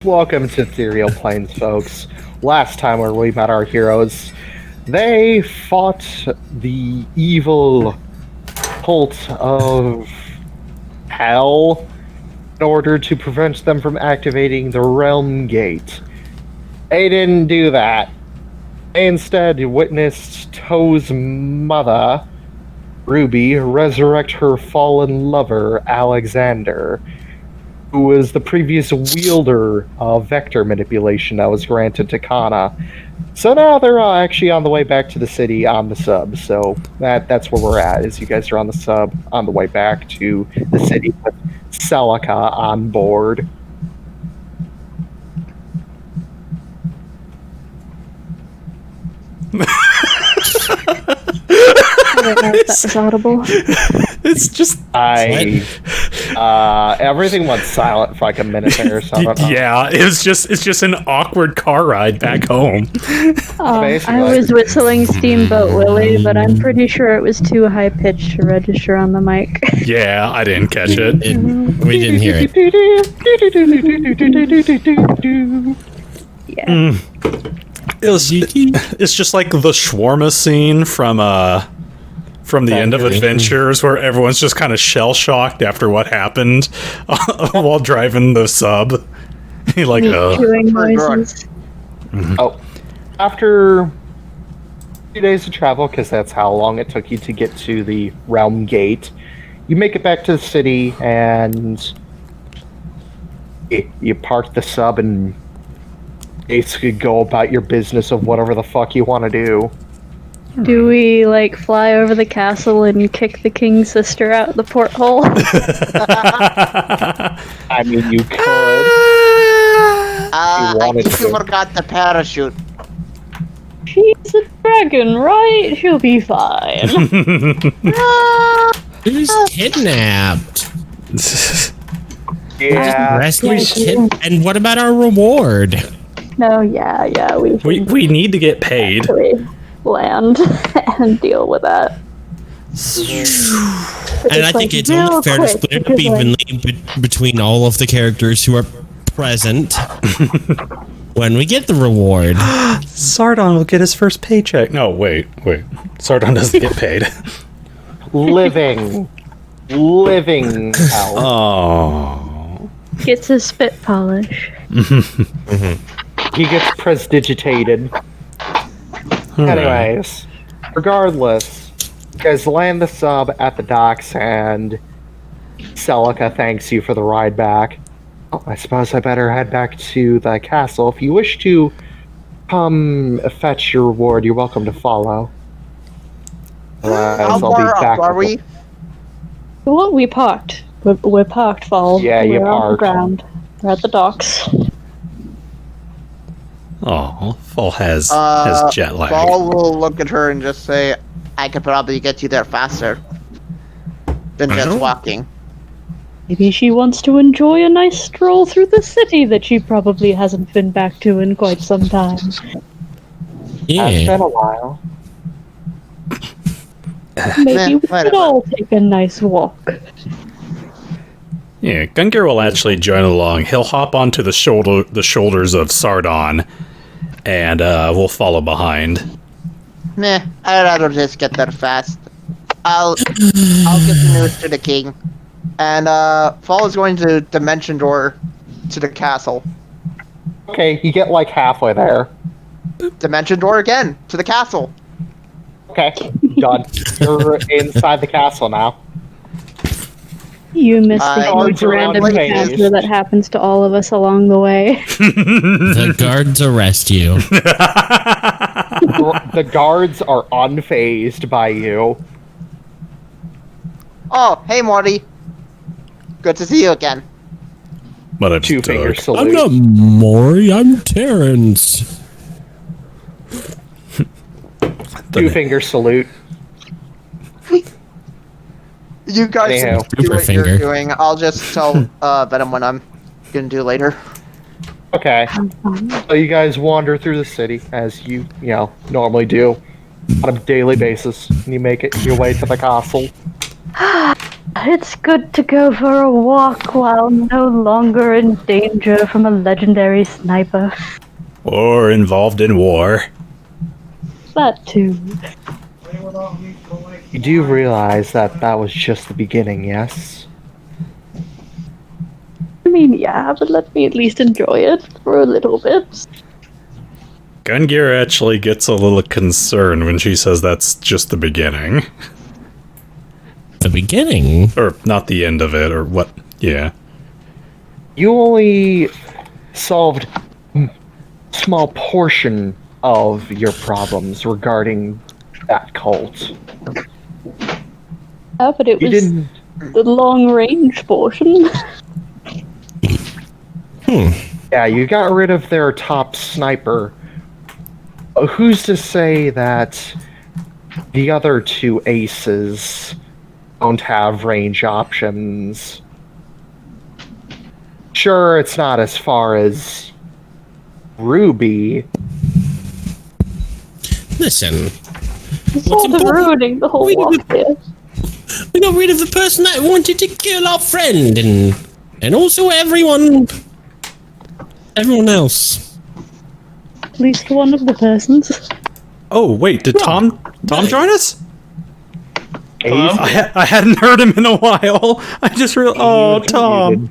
Welcome to Ethereal Plains, folks. Last time when we met our heroes, they fought the evil cult of hell in order to prevent them from activating the realm gate. They didn't do that. They instead witnessed Toe's mother, Ruby, resurrect her fallen lover, Alexander, who was the previous wielder of vector manipulation that was granted to Kana. So now they're actually on the way back to the city on the sub. So that's where we're at, is you guys are on the sub, on the way back to the city with Celica on board. I don't know if that was audible. It's just everything went silent for like a minute there. So I don't know. Yeah, it's just an awkward car ride back home. I was whistling Steamboat Willie, but I'm pretty sure it was too high pitched to register on the mic. Yeah, I didn't catch it. We didn't hear it. Yeah. It's just like the shawarma scene from the end of Adventures, where everyone's just kind of shell-shocked after what happened while driving the sub. You're like, Chewing noises. Oh, after 2 days of travel, because that's how long it took you to get to the realm gate, you make it back to the city, and you park the sub and basically go about your business of whatever the fuck you want to do. Do we, fly over the castle and kick the king's sister out the porthole? I mean, you could. I think you forgot the parachute. She's a dragon, right? She'll be fine. Who's kidnapped? Yeah. And what about our reward? No, yeah, we need to get paid. actually land and deal with that. And I think it's only fair to split it up evenly between all of the characters who are present when we get the reward. Sardon will get his first paycheck. No, wait. Sardon doesn't get paid. Living out. Oh. Gets his spit polish. He gets prestidigitated. Anyways, regardless, you guys land the sub at the docks, and Celica thanks you for the ride back. Oh, I suppose I better head back to the castle. If you wish to come fetch your reward, you're welcome to follow. How far up are we? Well, we parked. We're parked, Fall. Yeah, you We're on the parked. ground. We're at the docks. Oh, Fall has jet lag. Ball will look at her and just say, I could probably get you there faster than just walking. Maybe she wants to enjoy a nice stroll through the city that she probably hasn't been back to in quite some time. It's Yeah. been a while. Maybe we could all take a nice walk. Yeah, Gungir will actually join along. He'll hop onto the shoulders of Sardon, and we'll follow behind. Meh, I'd rather just get there fast. I'll get the news to the king. And Fall is going to Dimension Door to the castle. Okay, you get like halfway there. Dimension Door again to the castle. Okay, done. You're inside the castle now. You missed the guards huge random around the encounter maze. that happens to all of us along the way. The guards arrest you. The guards are unfazed by you. Oh, hey Morty. Good to see you again. But I'm Two finger stuck. I'm salute. not Maury, I'm Terrence. Two finger salute. You guys Anyhow. do what Finger. you're doing. I'll just tell Venom what I'm gonna do later. Okay. So you guys wander through the city as you normally do on a daily basis. And you make it your way to the castle. It's good to go for a walk while no longer in danger from a legendary sniper. Or involved in war. That too. You do realize that that was just the beginning, yes? I mean, yeah, but let me at least enjoy it for a little bit. Gungir actually gets a little concerned when she says that's just the beginning. The beginning? Or not the end of it, or what? Yeah. You only solved a small portion of your problems regarding that cult. Yeah, but it You was didn't... the long range portion. Yeah, you got rid of their top sniper. Who's to say that the other two aces don't have range options? Sure, it's not as far as Ruby. Listen, It's sort of important? ruining the whole We walk did- here. we got rid of the person that wanted to kill our friend, and also everyone else. At least one of the persons. Oh, wait, did Tom join us? Hello? I hadn't heard him in a while. I just realized. Oh, Tom.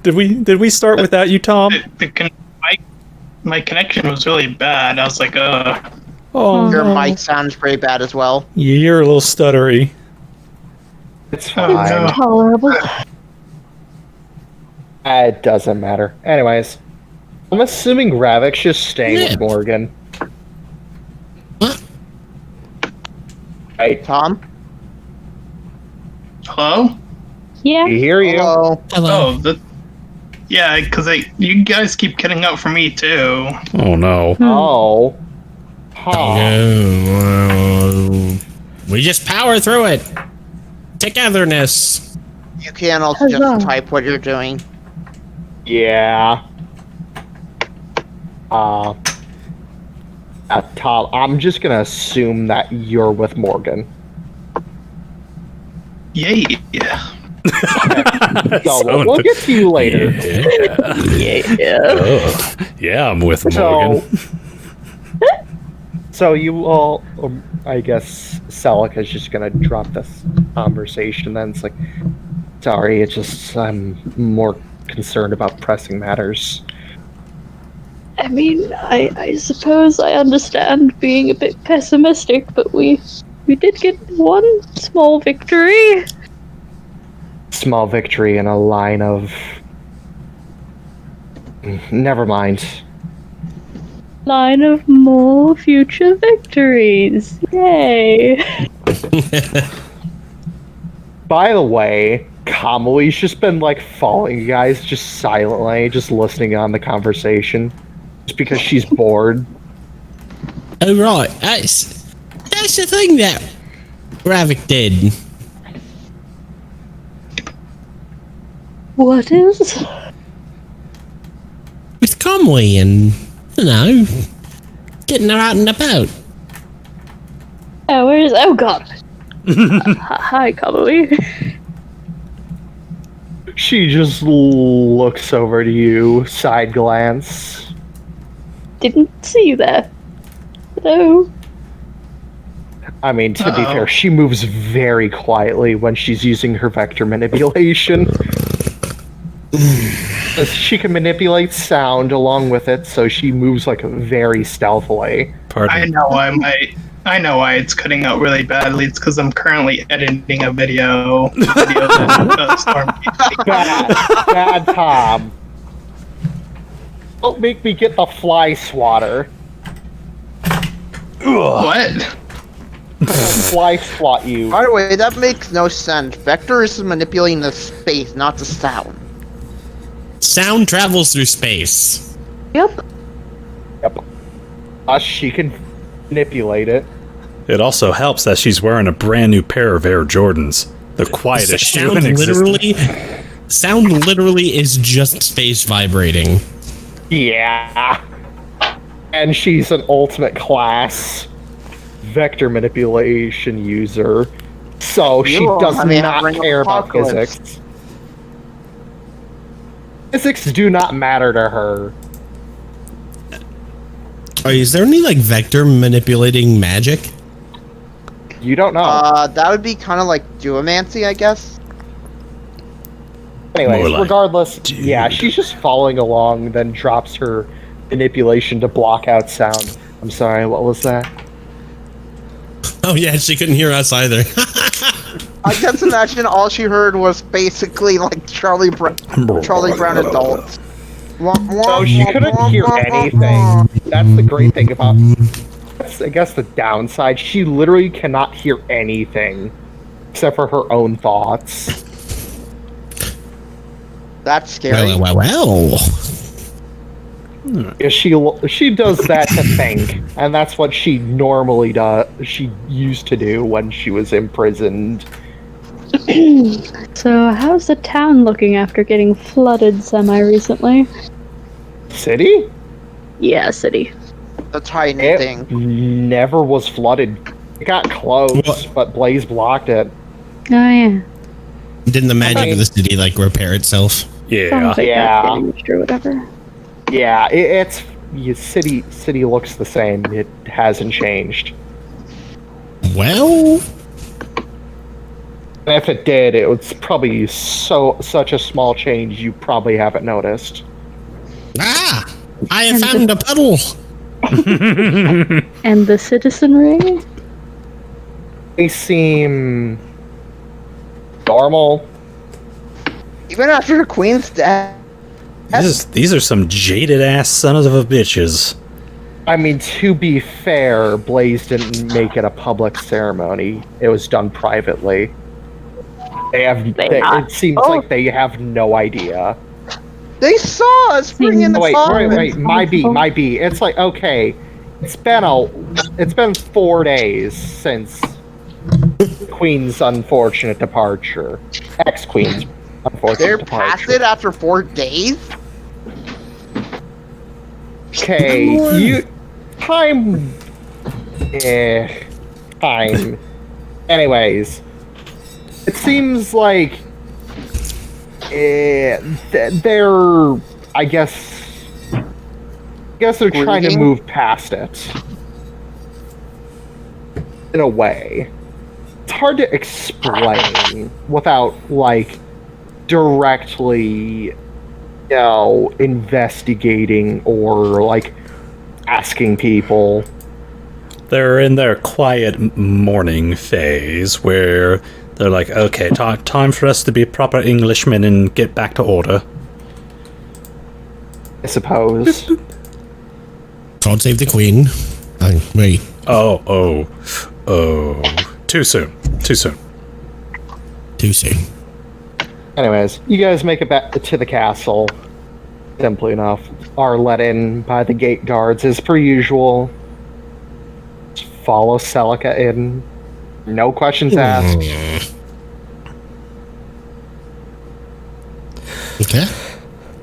Did we start without you, Tom? My connection was really bad. I was like, Oh, Your no. mic sounds pretty bad as well. You're a little stuttery. It's Oh, fine. no. Tolerable. It doesn't matter. Anyways, I'm assuming Ravak's just staying Yeah. with Morgan. What? Right. Tom? hello? Yeah. We hear you. Hello? Hello. Yeah, because you guys keep cutting out for me too. Oh, no. Oh. Huh. No, we just power through it. Togetherness. You can also Huzzah. just type what you're doing. Yeah. Tom, I'm just gonna assume that you're with Morgan. Yay! So we'll get to you later. Yeah. Oh, yeah, I'm with Morgan. So you all, I guess Celica's just gonna drop this conversation. Then it's like, sorry, it's just I'm more concerned about pressing matters. I mean, I suppose I understand being a bit pessimistic, but we did get one small victory. Small victory in a line of. Never mind. Line of more future victories. Yay. By the way, Kamali's just been like following you guys just silently, just listening on the conversation. Just because she's bored. Oh right, that's the thing that Ravak did. What is? With Conway and, you know, getting her out and about. Oh, where is? Oh God. Hi, Kamali. She just looks over to you, side glance. Didn't see you there. Hello. I mean, to be Uh-oh. fair, she moves very quietly when she's using her vector manipulation. She can manipulate sound along with it, so she moves like very stealthily. Pardon. I know why it's cutting out really badly. It's because I'm currently editing a video. StormMage. Bad Tom. Don't make me get the fly swatter. What? Fly swat you. By the way, that makes no sense. Vector is manipulating the space, not the sound. Sound travels through space. Yep. Yep. She can manipulate it. It also helps that she's wearing a brand new pair of Air Jordans. The quietest shoe in existence. Sound literally is just space vibrating. Yeah. And she's an ultimate class vector manipulation user. So she You does let me not bring care about apocalypse. physics. Physics do not matter to her. Oh, is there any like vector manipulating magic? You don't know. That would be kind of like duomancy, I guess. Anyways, More like regardless, dude. yeah, she's just following along, then drops her manipulation to block out sound. I'm sorry, what was that? Oh yeah, she couldn't hear us either. I just imagine all she heard was basically like Charlie Brown adults. No, she couldn't hear anything. That's the great thing about... I guess the downside, she literally cannot hear anything except for her own thoughts. That's scary. Well. Yeah, she does that to think, and that's what she normally does. She used to do when she was imprisoned. So, how's the town looking after getting flooded semi-recently? City? Yeah, city. The tiny It thing. never was flooded. It got close, What? but Blaze blocked it. Oh, yeah. Didn't the magic of the city like repair itself? Yeah. Sounds like Yeah. that's getting used or whatever. Yeah, city looks the same. It hasn't changed. Well, And if it did, it was probably such a small change you probably haven't noticed. I have found a puddle. And the citizenry? They seem normal. Even after the queen's death. These are some jaded ass sons of a bitches. I mean, to be fair, Blaze didn't make it a public ceremony. It was done privately. It seems like they have no idea. They saw us bring in the Wait, might be. It's like, okay, it's been 4 days since Queen's unfortunate departure. Ex-Queen's unfortunate They're departure. past it after 4 days? Okay, time. Anyways, it seems like they're. I guess they're trying to move past it. In a way, it's hard to explain without like directly, investigating or like asking people. They're in their quiet mourning phase where they're like, okay, time for us to be proper Englishmen and get back to order. I suppose. God save the queen. Wait. Oh. Too soon. Too soon. Anyways, you guys make it back to the castle. Simply enough. Are let in by the gate guards as per usual. Just follow Celica in. No questions asked. Okay.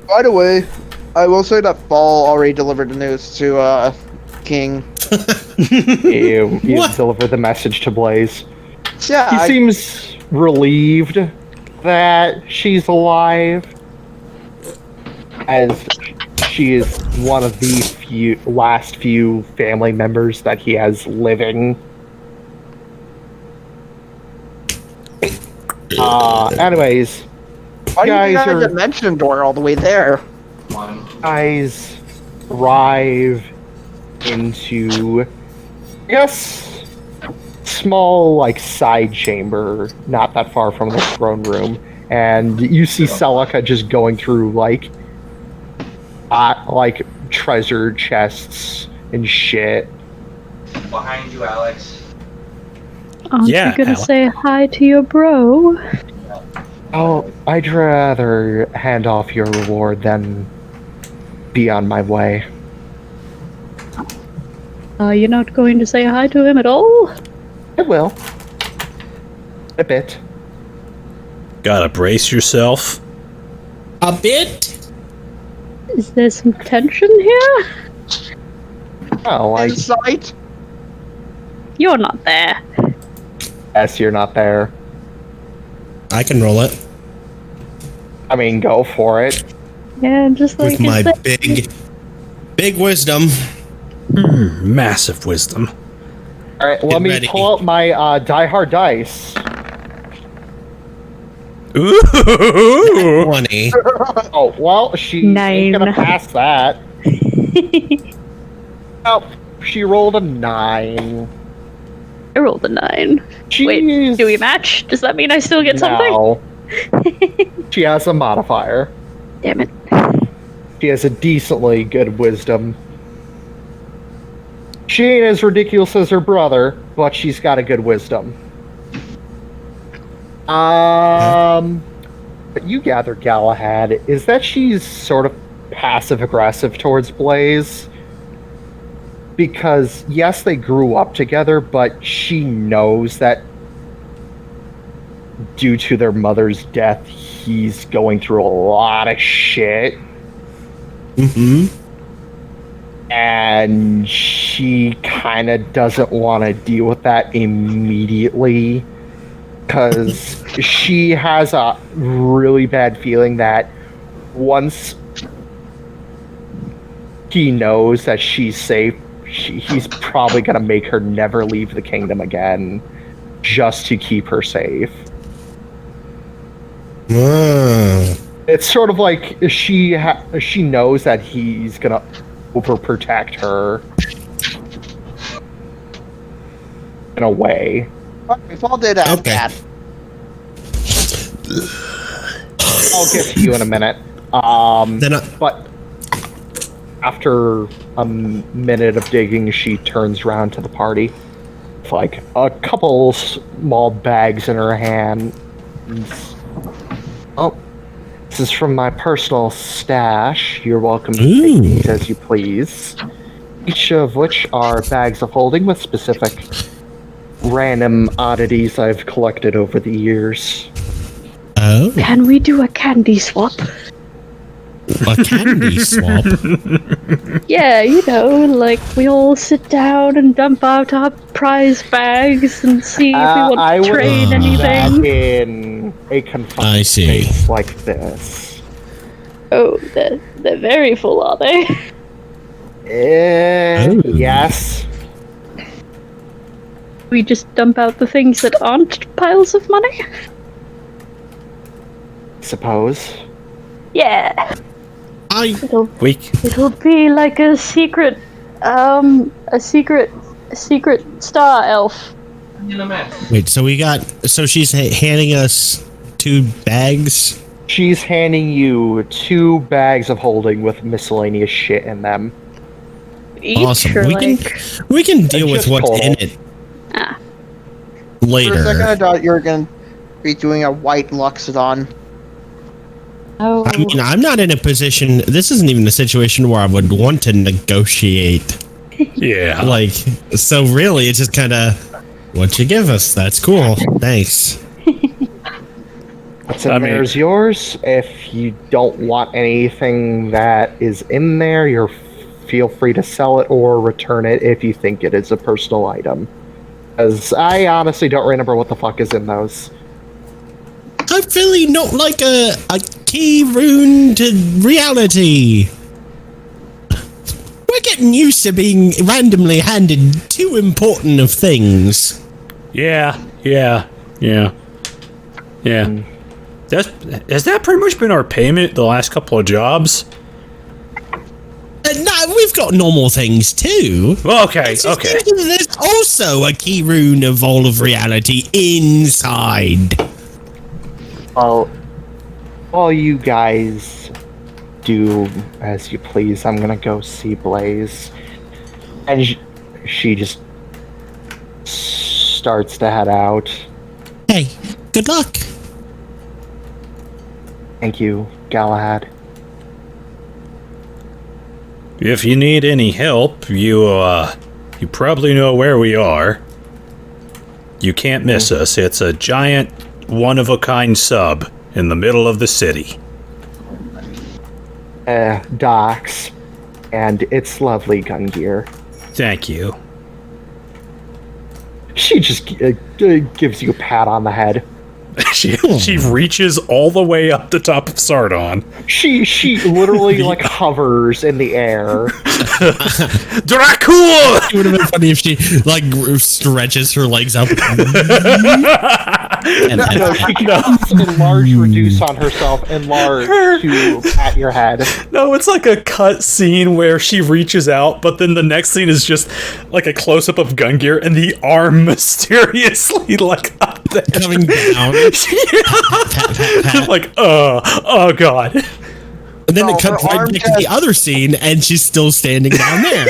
By the way, I will say that Fall already delivered the news to King. You What? deliver the message to Blaze. Yeah, He seems relieved that she's alive, as she is one of the last few family members that he has living. Anyways, why do you guys got a are- dimension door all the way there? guys arrive into, I guess, small like side chamber, not that far from the throne room, and you see Celica just going through like treasure chests and shit. Behind you, Alex. Aren't Yeah, you gonna Alex. say hi to your bro? Oh, I'd rather hand off your reward than be on my way. You're not going to say hi to him at all? I will. A bit. Gotta brace yourself. A bit? Is there some tension here? Oh, Insight? You're not there. Yes, you're not there. I can roll it I mean, go for it. Yeah, just like with my is that- big wisdom. Massive wisdom. All right, let Get me ready. pull out my Die Hard dice. Ooh. 20. Oh, well, she ain't gonna 9. pass that. Oh, she rolled a 9. I rolled a 9. Jeez. Wait, do we match? Does that mean I still get something? No. She has a modifier. Damn it. She has a decently good wisdom. She ain't as ridiculous as her brother, but she's got a good wisdom. But you gather, Galahad, is that she's sort of passive-aggressive towards Blaze. Because, yes, they grew up together, but she knows that due to their mother's death, he's going through a lot of shit. Mm-hmm. And she kind of doesn't want to deal with that immediately. Because she has a really bad feeling that once he knows that she's safe, he's probably going to make her never leave the kingdom again just to keep her safe. Ah. It's sort of like she knows that he's going to overprotect her in a way. We've all did that. Okay. I'll get to you in a minute. But after a minute of digging, she turns around to the party with like a couple small bags in her hand. Oh, this is from my personal stash. You're welcome to take these as you please. Each of which are bags of holding with specific random oddities I've collected over the years. Oh, Can we do a candy swap? a candy swap. Yeah, you know, like we all sit down and dump out our prize bags and see if we want I to would trade do that anything. in a confined I see. space like this. Oh, they're very full, are they? Oh. Yes. We just dump out the things that aren't piles of money? Suppose. Yeah. It'll be like a secret star elf. Wait, so she's handing us 2 bags? She's handing you 2 bags of holding with miscellaneous shit in them. Each Awesome. or We can deal with just what's total. in it Ah. later. For a second, I thought you were going to be doing a white Luxodon. Oh. I mean, I'm not in a position. This isn't even a situation where I would want to negotiate. Yeah. Like, so really, it's just kind of what you give us. That's cool. Thanks. What's in there is yours. If you don't want anything that is in there, you're feel free to sell it or return it if you think it is a personal item. As I honestly don't remember what the fuck is in those. I really not like a key rune to reality. We're getting used to being randomly handed 2 important of things. Yeah. Has that pretty much been our payment the last couple of jobs? No, we've got normal things too. Okay. There's also a key rune of all of reality inside. Well, while you guys do as you please, I'm gonna go see Blaze. And she just starts to head out. Hey, good luck. Thank you, Galahad. If you need any help, you probably know where we are. You can't miss us. It's a giant, one-of-a-kind sub in the middle of the city. Docks. And it's lovely, Gungir. Thank you. She She just gives you a pat on the head. She reaches all the way up the top of Sardon. She literally like hovers in the air. Dracul! It would have been funny if she like stretches her legs up. And No, she casts enlarge reduce on herself, enlarge to pat your head. No, it's like a cut scene where she reaches out, but then the next scene is just like a close-up of Gungir and the arm mysteriously like up there. coming down. Like, oh god. And then No, it cuts her right arm back to the just- other scene, and she's still standing down there.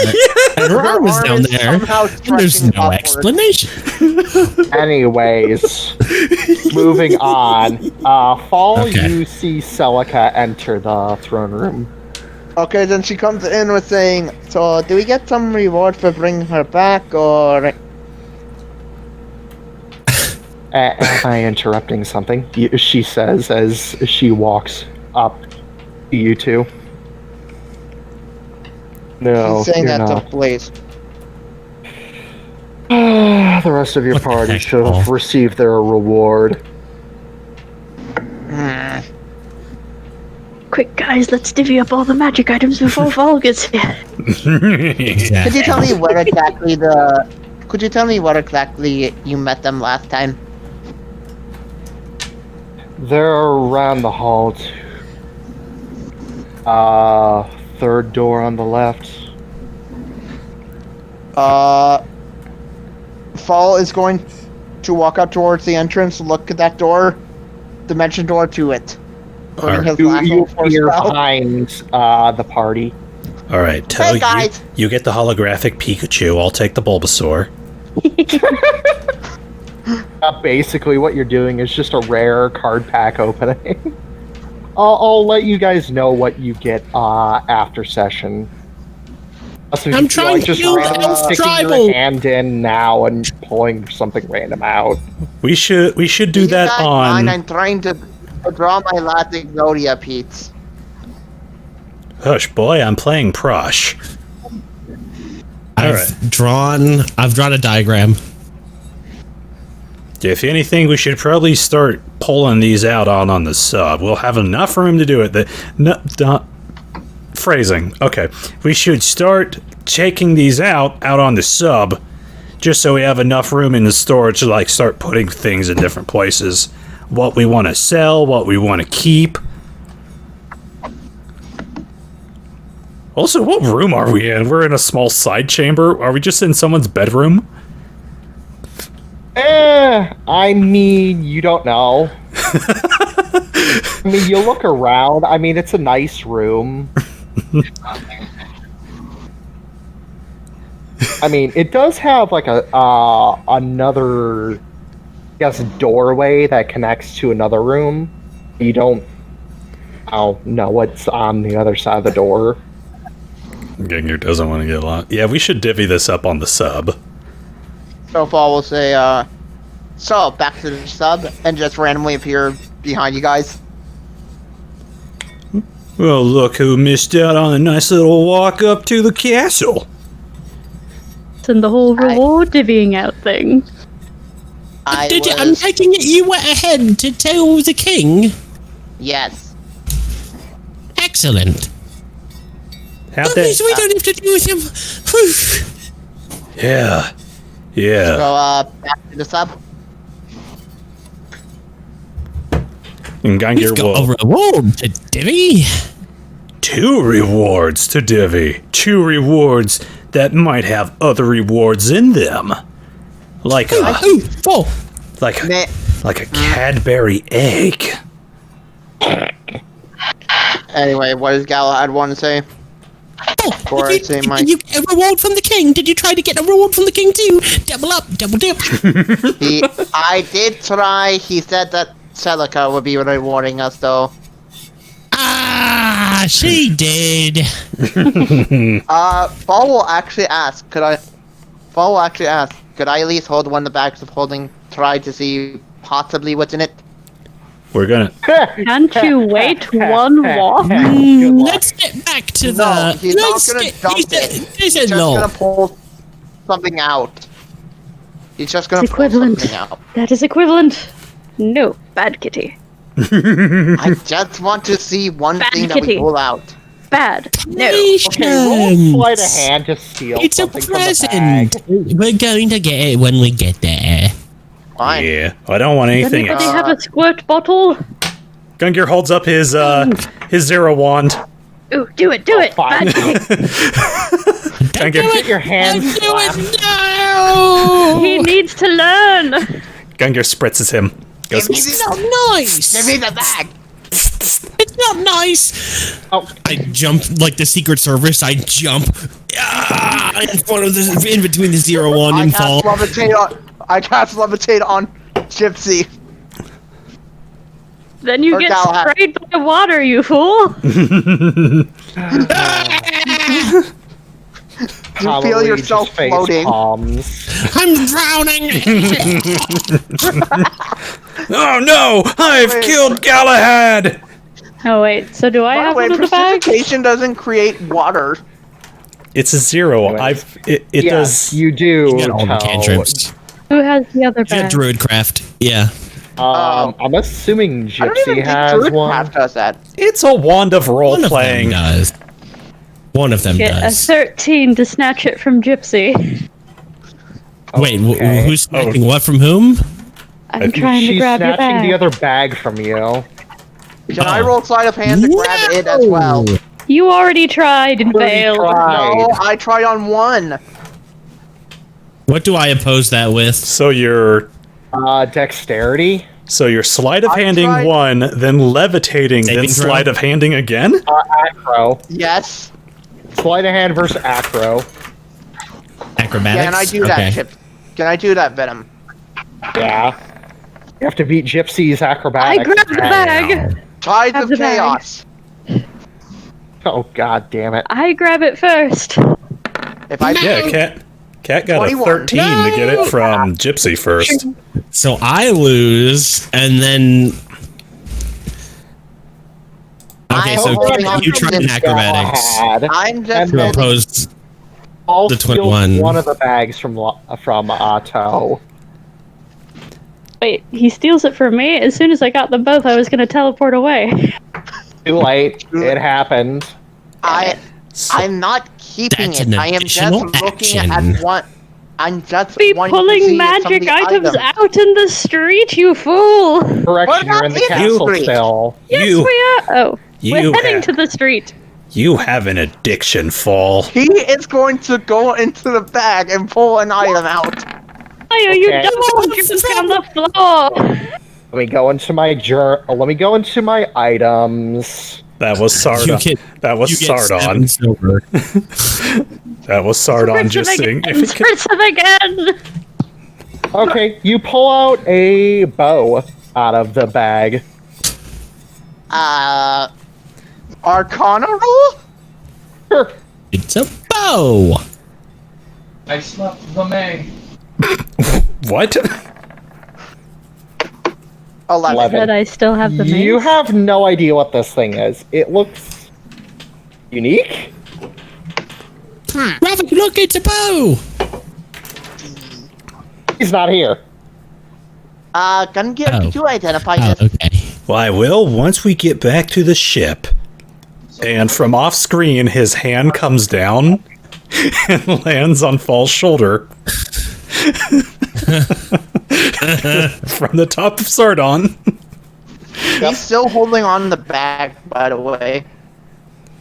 And her arm is arm down is there, somehow and there's stretching no upward. explanation. Anyways, moving on. Fall, Okay. you see Celica enter the throne room. Okay, then she comes in with saying, so do we get some reward for bringing her back, or... Am I interrupting something? She says as she walks up to you two. No, She's saying you're that to not. Blaze. The rest of your What the party heck, should have Paul? received their reward. Quick, guys, let's divvy up all the magic items before Fall gets here. Could you tell me where exactly Could you tell me where exactly you met them last time? They're around the hall. Third door on the left. Fall is going to walk up towards the entrance, look at that door, dimension door to it. Putting his last You little force appear spell. behind the party. All right, Hey, guys! you get the holographic Pikachu. I'll take the Bulbasaur. Basically, what you're doing is just a rare card pack opening. I'll let you guys know what you get after session. Also, if I'm you feel trying like to just use randomly Elf sticking Tribal. your hand in now and pulling something random out. We should do You that guys on. mind? I'm trying to draw my last Exodia, Pete. Hush, boy, I'm playing Prosh. I've drawn a diagram. If anything, we should probably start pulling these out on the sub. We'll have enough room to do it. Phrasing. Okay. We should start taking these out on the sub, just so we have enough room in the storage to like start putting things in different places. What we want to sell, what we want to keep. Also, what room are we in? We're in a small side chamber. Are we just in someone's bedroom? I mean, you don't know. I mean, you look around. I mean, it's a nice room. I mean, it does have like another, I guess, doorway that connects to another room. You don't know what's on the other side of the door. Gungir doesn't want to get lost. Yeah, we should divvy this up on the sub. So Fall will say, so back to the sub, and just randomly appear behind you guys. Well, look who missed out on a nice little walk up to the castle. And the whole reward divvying out thing. I'm I'm taking it you went ahead to tell the king. Yes. Excellent. How'd At least we don't have to deal with him. Yeah. So, Yeah. back to the sub. And Gungir We've got a will... reward to divvy. 2 rewards to divvy. 2 rewards that might have other rewards in them. Like a... Ooh, Fall. Like a, Meh. like a Cadbury egg. Anyway, what does Galahad want to say? Before I say my... Did you get a reward from the king? Did you try to get a reward from the king too? Double up, double dip. I did try. He said that Celica would be rewarding us, though. Ah, she did. Fall will actually ask, could I at least hold one of the bags of holding, try to see possibly what's in it? We're gonna... Can't you wait one walk? Let's get back to No, the. he's not let's gonna get- dump he it. said- He He's said just no. gonna pull something out. He's just gonna It's pull equivalent. something out. That is equivalent. No, bad kitty. I just want to see one Bad thing that we kitty. pull out. Bad. No. Okay, roll sleight of hand to steal It's a something from the bag. present. We're going to get it when we get there. Fine. Yeah, I don't want Does anything. anybody have a squirt bottle? Gungir holds up his zero wand. Ooh, do it, do it. fine. Bad kitty. Gungir, Get your hands slapped. No! He needs to learn. Gungir spritzes him. Goes, It's not nice. Give me the bag. It's not nice. Oh. I jump like the Secret Service. I jump in front of the, in between the 0-1 and fall. I cast levitate on Gipsy. Then you Or get Galahad. sprayed by water, you fool. You feel yourself face floating. palms. I'm drowning. oh no! I've Wait. killed Galahad! Oh wait, so do I By the have way, one of the bags? precipitation doesn't create water. It's a zero. Anyways. It Yes, does. you do. You got all the tell. cantrips. Who has the other You got bag? Druid craft. Yeah. I'm assuming I don't even Gipsy think has Druid one. Craft does that. It's a wand of role One of them playing. does. One of them Get a does. 13 to snatch it from Gypsy. Wait, Okay. who's snatching what from whom? I'm trying to She's grab your snatching bag. the other bag from you. Can I roll sleight of hand to grab it as well? You already tried and Already failed. tried. No, I tried on one. What do I oppose that with? So you're Dexterity. sleight of I handing tried- one, then levitating, Saving then throw? sleight of handing again. Acro. Yes. Sleight of hand versus acro. Acrobatics? Can I do that, Chip? Can I do that, Venom? Yeah. You have to beat Gypsy's I acrobatics. grabbed the bag. Tides Have of the bag. Chaos. Oh god damn it. I grab it first. If I Yeah, Cat got 21. a 13 to get it from Gypsy first. So I lose, and then... Okay, I'm so holding on you to tried an this acrobatics Galahad. I'm just And then- opposed. I'll The steal 21. one of the bags from Otto. Wait, he steals it from me? As soon as I got them both, I was going to teleport away. Too late. It happened. I'm not keeping That's it. an I am just additional looking action. at one. I'm just Be wanting to see pulling if magic some of the items items- out in the street, you fool! Correction, We're you're in not the in the castle street. still. Yes, You- we are! Oh, we're you heading have- to the street. You have an addiction, Fall. He is going to go into the bag and pull an item out. Why are you Okay. dumping juice on the floor? Let me go into my Let me go into my items. That was Sardon. That was You get Sardon. 7 silver. That was Sardon Spritz just him saying. again! Spritz him again! Okay, you pull out a bow out of the bag. Arcana roll? Sure. It's a bow. I slept the May. What? 11. That I still have the You mace. have no idea what this thing is. It looks unique. Ravak, look, it's a bow. He's not here. Gungir, Oh. did you identify Oh, this? okay. Well, I will once we get back to the ship. And from off screen, his hand comes down and lands on Fall's shoulder. From the top of Sardon. He's still holding on to the bag, by the way.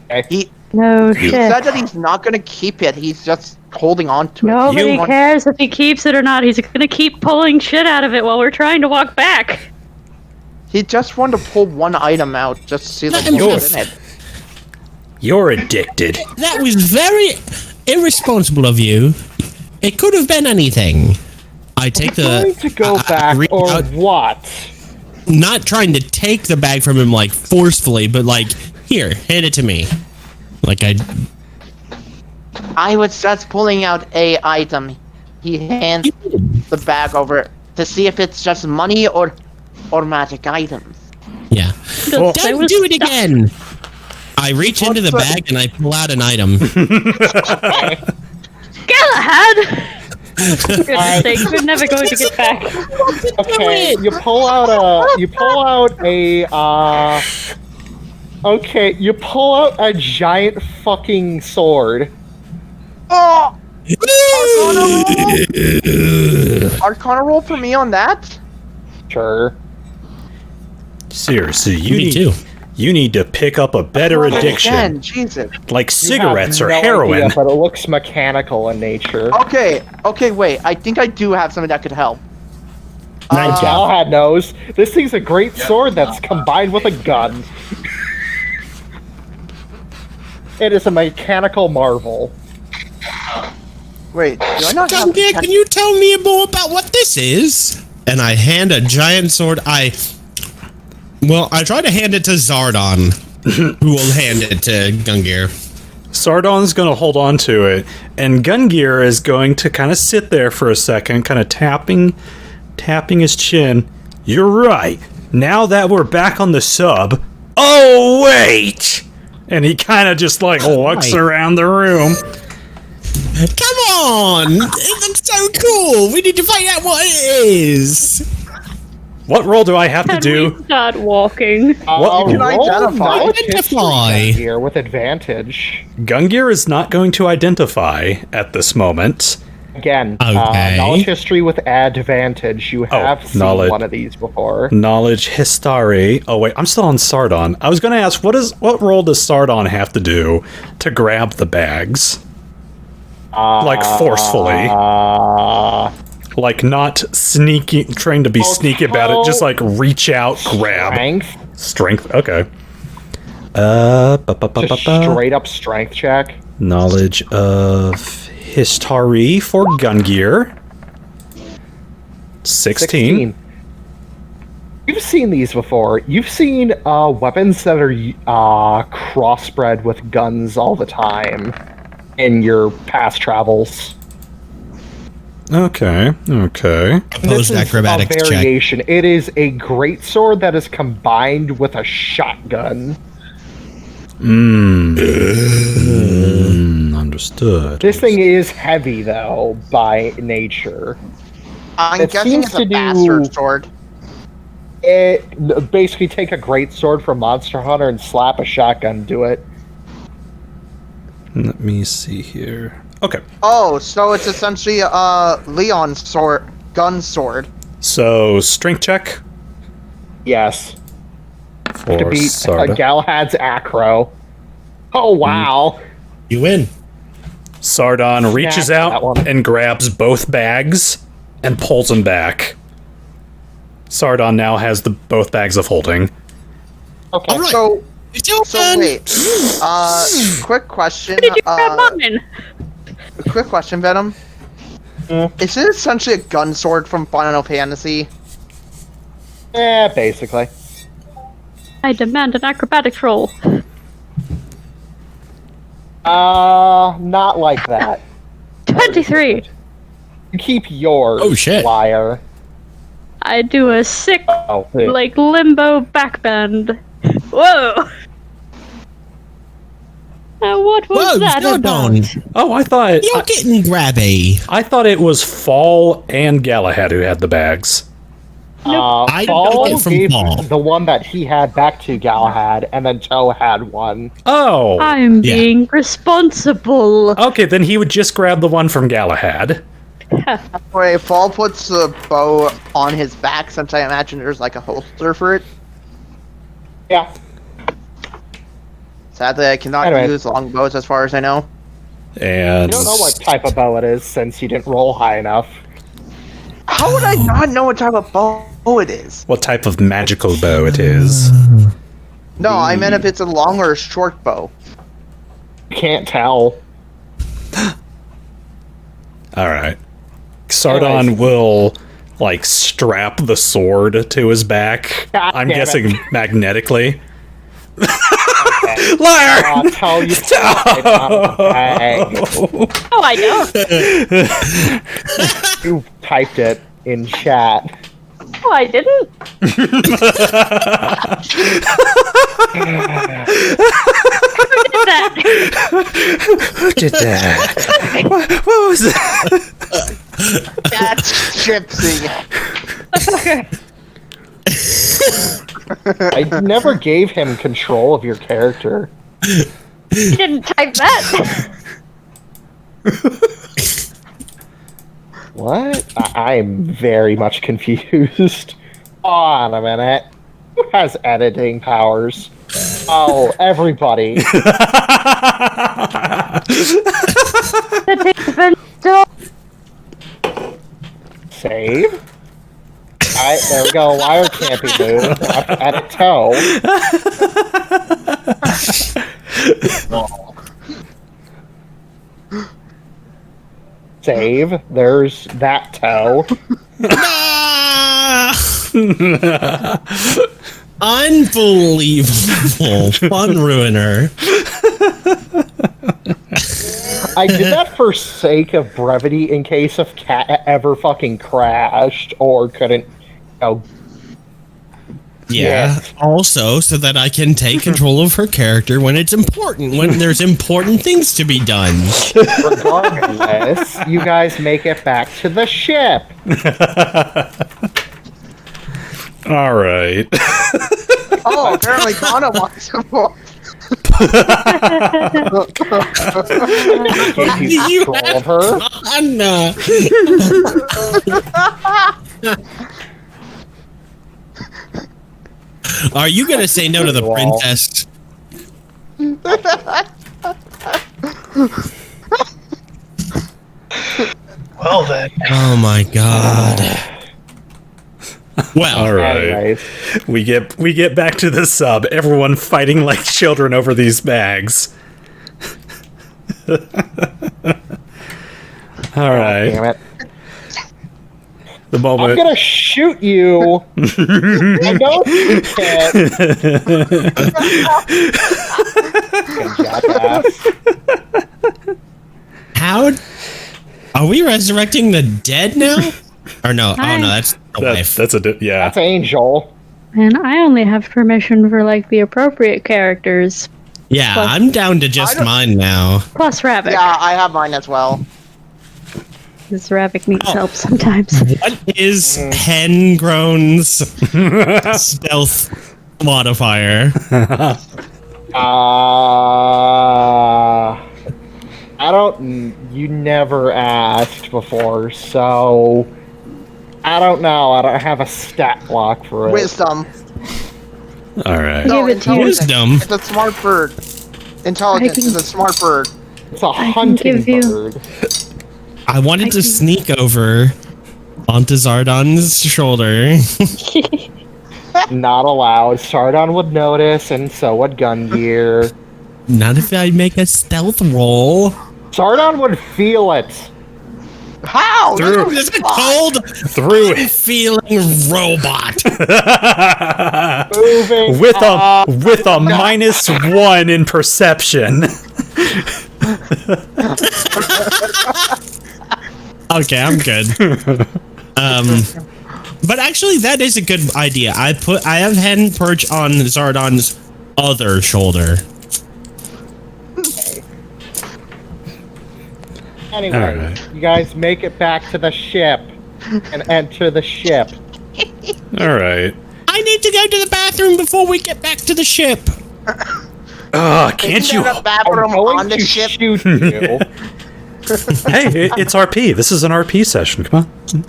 Okay. He No said shit. that he's not going to keep it. He's just holding on to it. Nobody You- cares if he keeps it or not. He's gonna keep pulling shit out of it while we're trying to walk back. He just wanted to pull one item out just to see Let like, him what's go. in it. You're addicted. That was very irresponsible of you. It could have been anything. I take Trying to go I back reach or out- what? not trying to take the bag from him like forcefully, but like, here, hand it to me. Like I was just pulling out a item. He hands the bag over to see if it's just money or magic items. yeah. Well, Don't do it again. I reach into the bag and I pull out an item. Galahad! goodness sake, we're never going to get back. Okay, you pull out a giant fucking sword. Oh! Arcana roll for me on that? Sure. Seriously, too. you need to pick up a better addiction, Again, Jesus. like cigarettes or You have no heroin. idea, but it looks mechanical in nature. Okay, wait. I think I do have something that could help. Galahad knows. This thing's a great sword that's combined with a gun. It is a mechanical marvel. Wait, do I not have... Gungir, can you tell me more about what this is? And I hand a giant sword. I try to hand it to Zardon, who will hand it to Gungir. Sardon's going to hold on to it, and Gungir is going to kind of sit there for a second, kind of tapping his chin. You're right. Now that we're back on the sub... Oh, wait! And he kind of just, like, looks around the room. Come on! It looks so cool! We need to find out what it is! What role do I have to Can do? we start walking? You can identify. Here with advantage. Gungir is not going to identify at this moment. Again, Okay. knowledge history with advantage. You have seen knowledge. one of these before. Knowledge history. Oh wait, I'm still on Sardon. I was going to ask, what role does Sardon have to do to grab the bags? Like forcefully. Like not sneaky, trying to be sneaky about it, just like reach out, grab. Strength, okay. Just straight up strength check. Knowledge of history for Gungir. 16. You've seen these before. You've seen weapons that are crossbred with guns all the time in your past travels. Okay. Opposed acrobatics a check. variation. It is a greatsword that is combined with a shotgun. Understood. This thing is heavy, though, by nature. I'm It guessing seems it's to a do- bastard sword. It basically take a greatsword from Monster Hunter and slap a shotgun to it. Let me see here. Okay. Oh, so it's essentially Leon's sword, gun sword. So, strength check Yes. for To beat Sardon. Galahad's acro. Oh, wow. You win. Sardon reaches Snap that out one. and grabs both bags and pulls them back. Sardon now has both bags of holding. Okay. All right. So, It's your so turn. wait. Quick question. Did you grab mine? Quick question, Venom. Is it essentially a gun sword from Final Fantasy? Yeah, basically. I demand an acrobatics roll. Not like that. 23. You keep yours, Oh, shit. liar. I do a sick, Oh, like, limbo backbend. Whoa! Now, what was Whoa, that Zardon. about? Oh, I thought You're getting grabby. I thought it was Fall and Galahad who had the bags. I Fall got it from gave Paul. the one that he had back to Galahad, and then Toe had one. Oh. I'm Yeah. being responsible. Okay, then he would just grab the one from Galahad. Wait, Fall puts the bow on his back since I imagine there's like a holster for it. Yeah. Sadly, I cannot Anyway. use longbows as far as I know. And You don't know what type of bow it is since you didn't roll high enough. How would I not know what type of bow it is? what type of magical bow it is. No, I meant if it's a long or a short bow. You can't tell. Alright. Sardon Anyways. will, like, strap the sword to his back. God I'm damn it. guessing magnetically. Okay. Liar! I'll tell you. It's not a bag. Oh, I know. You typed it in chat. Oh, I didn't. Who did that? Who did that? What was that? That's Gipsy. I never gave him control of your character. You didn't type that. What? I'm very much confused. Hold on a minute. Who has editing powers? Oh, everybody. Save. Alright, there we go. Wire can't be moved. I have to edit toe. Save. There's that toe. Unbelievable. Fun ruiner. I did that for sake of brevity in case if Cat ever fucking crashed or couldn't, Yeah. Also, so that I can take control of her character when it's important, when there's important things to be done. Regardless, you guys make it back to the ship. All right. Oh, apparently Donna wants some more. You control of her. Anna. Are you gonna say no to the princess? Well then. Oh my god. Well, All right. Anyways, We get back to the sub. Everyone fighting like children over these bags. All right. damn it. The I'm moment. gonna shoot you. I know you can't. Fucking jackass. how are we resurrecting the dead now? Or no? Oh no, that's the wife. That's yeah. That's Angel. And I only have permission for like the appropriate characters. Yeah, I'm down to just mine now. Plus Ravak. Yeah, I have mine as well. Because Ravak needs help sometimes. What is Hengrown's stealth modifier? I don't. You never asked before, so I don't know. I don't have a stat block for it. Wisdom. All right. No, Give it to you. intelligence. Wisdom. It's a smart bird. Intelligence is a smart bird. It's a can hunting give you- bird. I wanted to sneak over onto Zardon's shoulder. Not allowed. Sardon would notice, and so would Gungir. Not if I make a stealth roll. Sardon would feel it. How? Through- This is a cold, Through feeling robot. Moving with up. a -1 in perception. Okay, I'm good. But actually, that is a good idea. I have Hen perch on Zardon's other shoulder. Anyway, Alright. you guys make it back to the ship and enter the ship. All right. I need to go to the bathroom before we get back to the ship. Can't Isn't you? there a I'm bathroom going on the to ship? shoot you. Hey, it's RP. This is an RP session. Come on.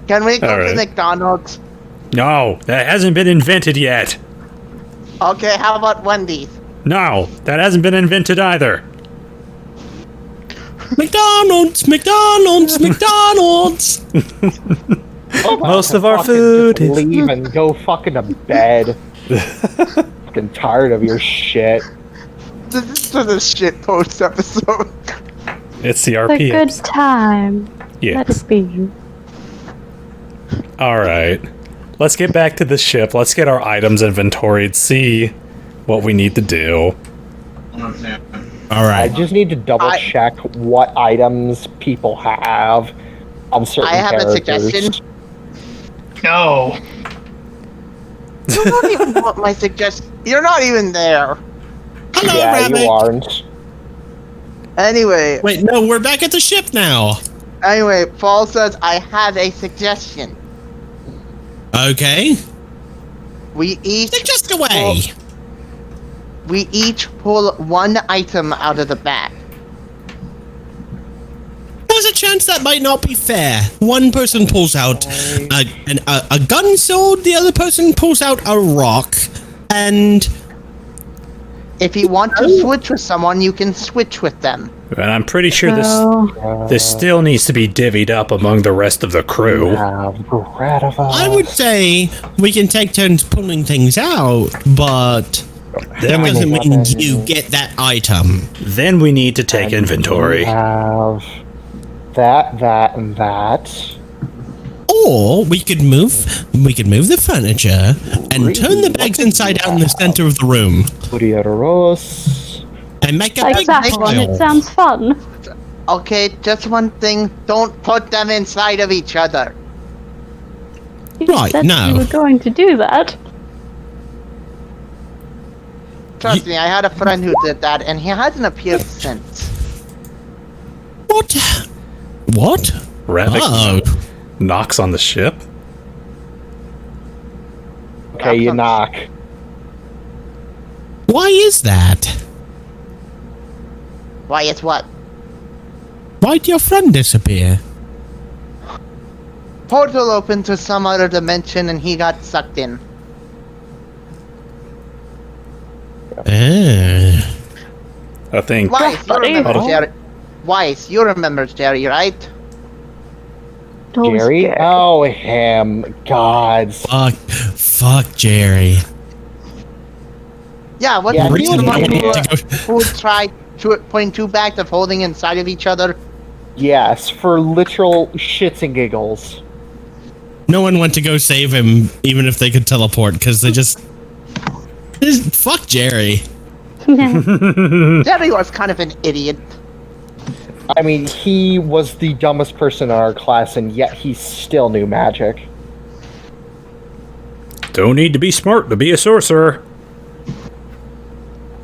Can we go All to right. McDonald's? No, that hasn't been invented yet. Okay, how about Wendy's? No, that hasn't been invented either. McDonald's, McDonald's, McDonald's. Most of our Fucking food just is- leave and go fucking to bed. Fucking tired of your shit. This is a shit post episode. It's the A RP. good episode. time. Let Yes. it be. All right. Let's get back to the ship. Let's get our items inventoried. See what we need to do. All I right. just need to double check what items people have on certain I have a characters. suggestion. No. You don't even want my suggestion. You're not even there. Hello, Yeah, Rabbit. you aren't. Anyway, Wait, no, we're back at the ship now. Fall says, I have a suggestion. Okay. We each Just away. pull one item out of the bag. There's a chance that might not be fair. One person pulls out a gun sword, the other person pulls out a rock, and... If you want to switch with someone, you can switch with them. And I'm pretty sure this still needs to be divvied up among the rest of the crew. I would say we can take turns pulling things out, but that doesn't mean you get that item. Then we need to take inventory. Have that, and that. Or we could move the furniture and turn the bags inside out in the center of the room. And make a Like big that one. pile. It sounds fun. Okay, just one thing. Don't put them inside of each other. You Right, said no. you were going to do that. Trust me, I had a friend who did that, and he hasn't appeared since. What? Ravak Oh. knocks on the ship. Okay, you knock. Why is that? Why, it's what? Why'd your friend disappear? Portal opened to some other dimension, and he got sucked in. I think. Weiss, you Buddy. remember Jerry? Weiss, you remember Jerry, right? Jerry? Oh, him. Gods. Fuck Jerry. Yeah, what Yeah, he was the one to who tried putting two bags of holding inside of each other. Yes, for literal shits and giggles. No one went to go save him, even if they could teleport, because they just fuck Jerry. Jerry was kind of an idiot. I mean, he was the dumbest person in our class, and yet he still knew magic. Don't need to be smart to be a sorcerer.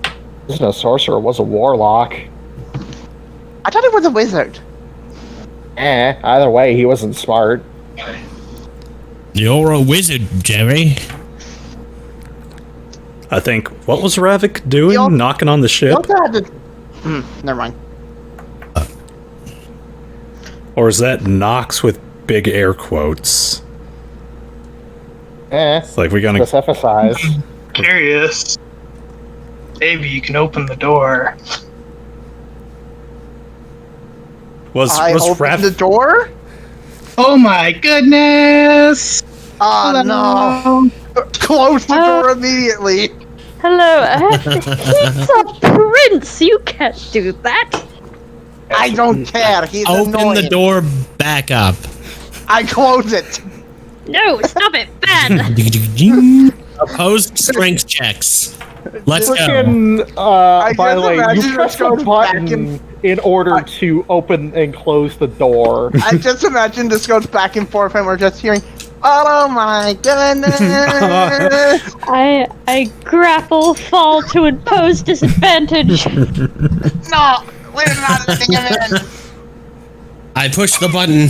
He wasn't a sorcerer, was a warlock. I thought it was a wizard. Either way, he wasn't smart. You're a wizard, Jerry. I think. What was Ravak doing? He also- Knocking on the You ship? also had to... never mind. Or is that knocks with big air quotes? It's like we're gonna. Let's emphasize. Curious. Maybe you can open the door. I opened Ravak the door? Oh my goodness! Oh no! Close the door immediately! Hello, he's a prince. You can't do that. I don't care, he's Open annoying. the door back up. I close it! No, stop it, bad. Opposed strength checks. Let's go. Frickin', by the guess way, imagine you it press the goes back button in order to open and close the door. I just imagine this goes back and forth and we're just hearing, oh my goodness! I grapple, fall to impose disadvantage. No! We're not letting him in! I push the button.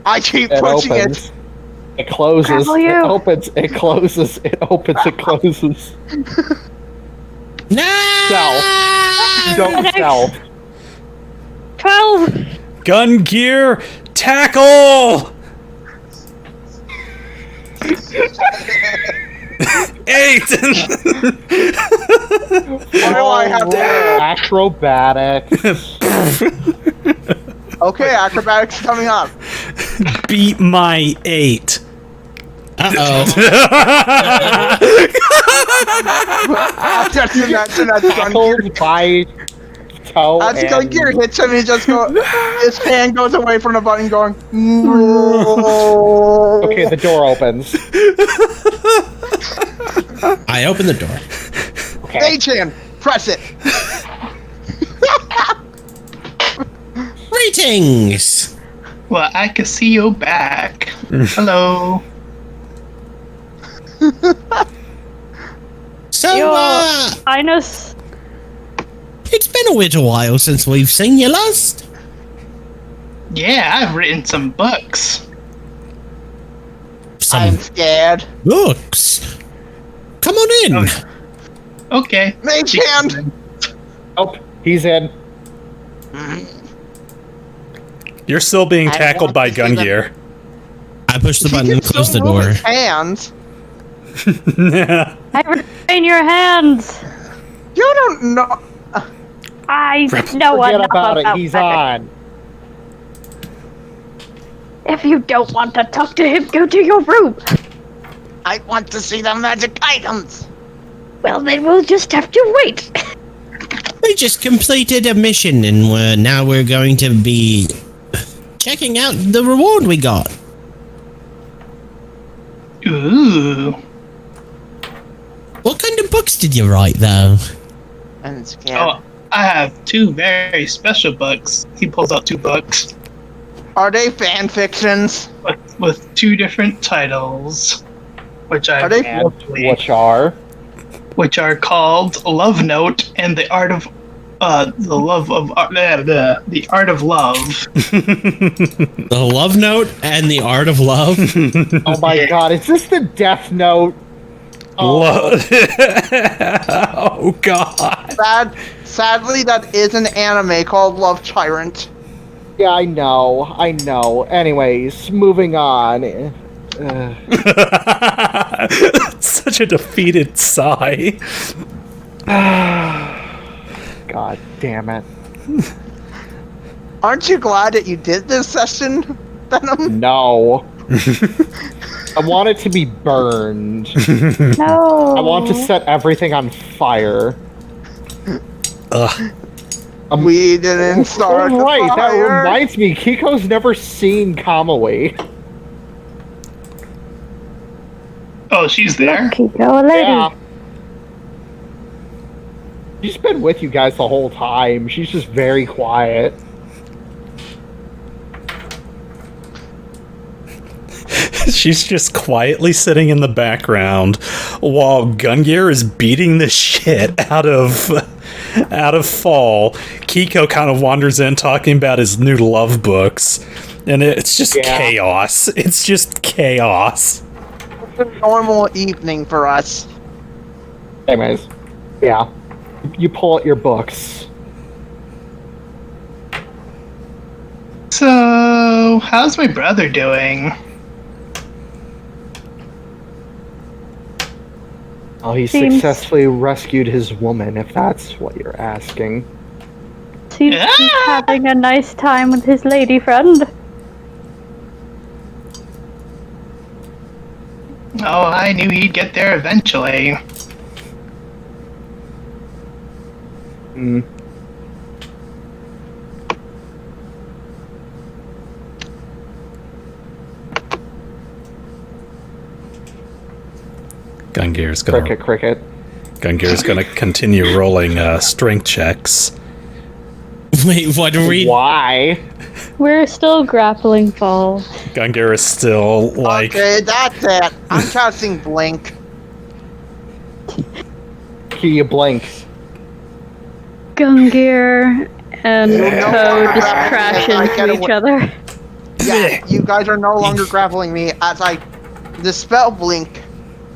I keep It pushing opens. It closes. Grapple It you. opens. It closes. It opens. It closes. No! Stealth. Don't stealth. 12. Gungir tackle. 8. Why do I have to? Acrobatics. Okay, acrobatics coming up. Beat my 8. Uh-oh. Just imagine that Gungir. Tackled by toe. As and- Gungir hits him, he just goes, his hand goes away from the button going, no. Okay, the door opens. I open the door. Okay. Mage hand, press it. Greetings! Well, I can see you back. Hello. So, Yo, I know. it's been a little while since we've seen you last. Yeah, I've written some books. I'm scared. books. Come on in. Okay. Mage hand. Oh, he's in. You're still being I tackled want by to see Gungir. I pushed the He button can and closed the still move door. his hands. I retain your hands. You don't know. I know Forget enough about it. about He's magic. on. If you don't want to talk to him, go to your room. I want to see the magic items. Well, then we'll just have to wait. We just completed a mission and now we're going to be checking out the reward we got. Ooh. What kind of books did you write, though? I'm scared. Oh, I have 2 very special books. He pulls out 2 books Are they fan fictions? with 2 different titles, which I Are they- Which are? called Love Note and the Art of the Art of Love. The Love Note and the Art of Love? Oh my god, is this the Death Note? Oh, oh god. Sadly, that is an anime called Love Tyrant. Yeah, I know. Anyways, moving on. Such a defeated sigh. God damn it. Aren't you glad that you did this session, Venom? No. I want it to be burned. No. I want to set everything on fire. Ugh. We didn't start the Right, that fire. reminds me, Kiko's never seen Kamui. Oh, she's there? Kiko, a lady. Yeah. She's been with you guys the whole time. She's just very quiet. She's just quietly sitting in the background while Gungir is beating the shit out of Fall. Kiko kind of wanders in talking about his new love books, and it's just chaos. It's just chaos. It's a normal evening for us. Anyways, yeah. You pull out your books. So, how's my brother doing? Oh, he Seems- successfully rescued his woman, if that's what you're asking. Seems to be having a nice time with his lady friend. Oh, I knew he'd get there eventually. Hmm. Gungir's gonna Cricket. Gungir's gonna continue rolling strength checks. Wait, what are we? Why? We're still grappling Fall. Gungir is still like Okay, that's it. I'm casting Blink. You blink. Gungir and No Ko longer just grappling crash me, I get into each away. other. Yeah, you guys are no longer grappling me as I dispel Blink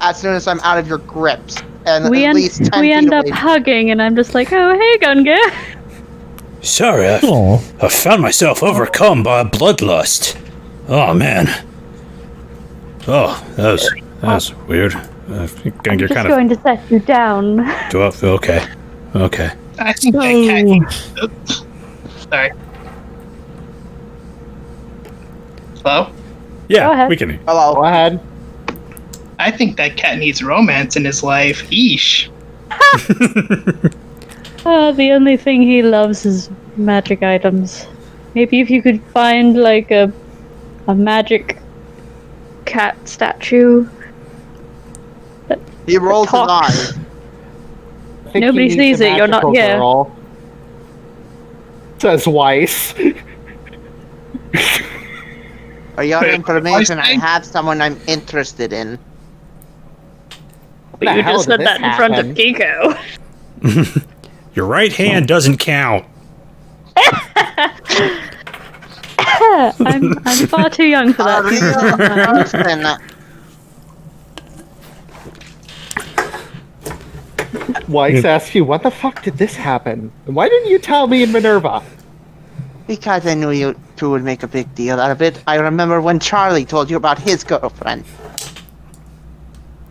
as soon as I'm out of your grips. And We at end, least 10 we feet end up away. hugging, and I'm just like, oh, hey, Gungir. sorry, Oh, I found myself overcome by bloodlust. Oh man. Oh, that was weird. Gungir Just kind of. going to set you down. Okay. Okay. I think that cat needs... Oops. Sorry. Hello? Go Yeah, ahead. we can. Hello. Go ahead. I think that cat needs romance in his life. Eesh. The only thing he loves is magic items. Maybe if you could find like a magic cat statue. He rolls his Talks. eyes. I think Nobody he needs sees a it, you're not magical here. girl. Says Weiss. For your Wait, information, I Einstein? have someone I'm interested in. The you hell just did said this that in front of happen? Kiko. Your right hand doesn't count. I'm far too young for A that. real person. Weiss asks you, what the fuck did this happen? Why didn't you tell me in Minerva? Because I knew you two would make a big deal out of it. I remember when Charlie told you about his girlfriend.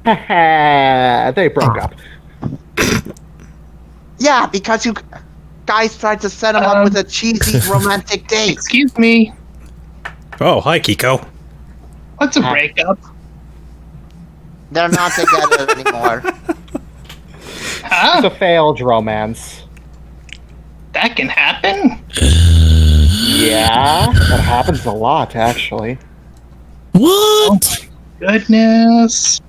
They broke up. Yeah, because you guys tried to set him up with a cheesy romantic date. Excuse me. Oh, hi, Kiko. What's a breakup? They're not together anymore. It's Huh? a failed romance. That can happen? Yeah, that happens a lot, actually. What? Goodness.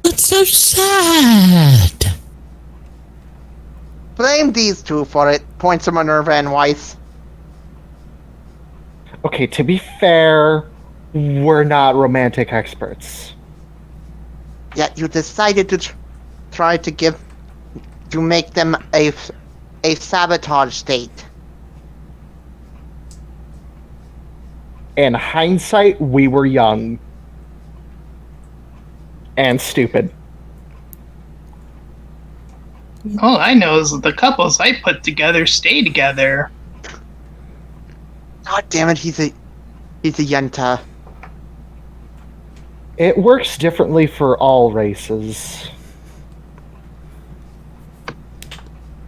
That's so sad. Blame these two for it. Points to Minerva and Weiss. Okay, to be fair, we're not romantic experts. Yet you decided to try to make them a sabotage state. In hindsight, we were young. And stupid. All I know is that the couples I put together stay together. God damn it, he's a Yenta. It works differently for all races.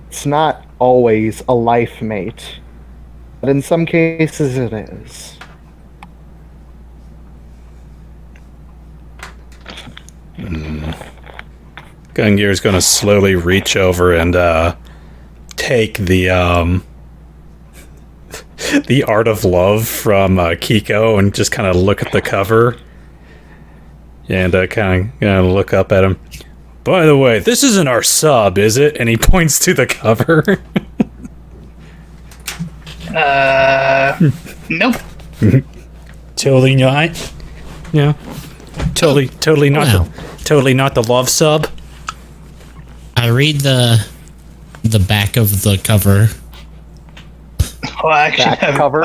It's not always a life mate, but in some cases it is. Gungir's gonna slowly reach over and take the Art of Love from Kiko and just kind of look at the cover and kind of look up at him. By the way, this isn't our sub, is it? And he points to the cover. Nope. Totally not. Yeah. Totally not. Wow. Totally not the love sub. I read the back of the cover. Well, I actually Back haven't cover?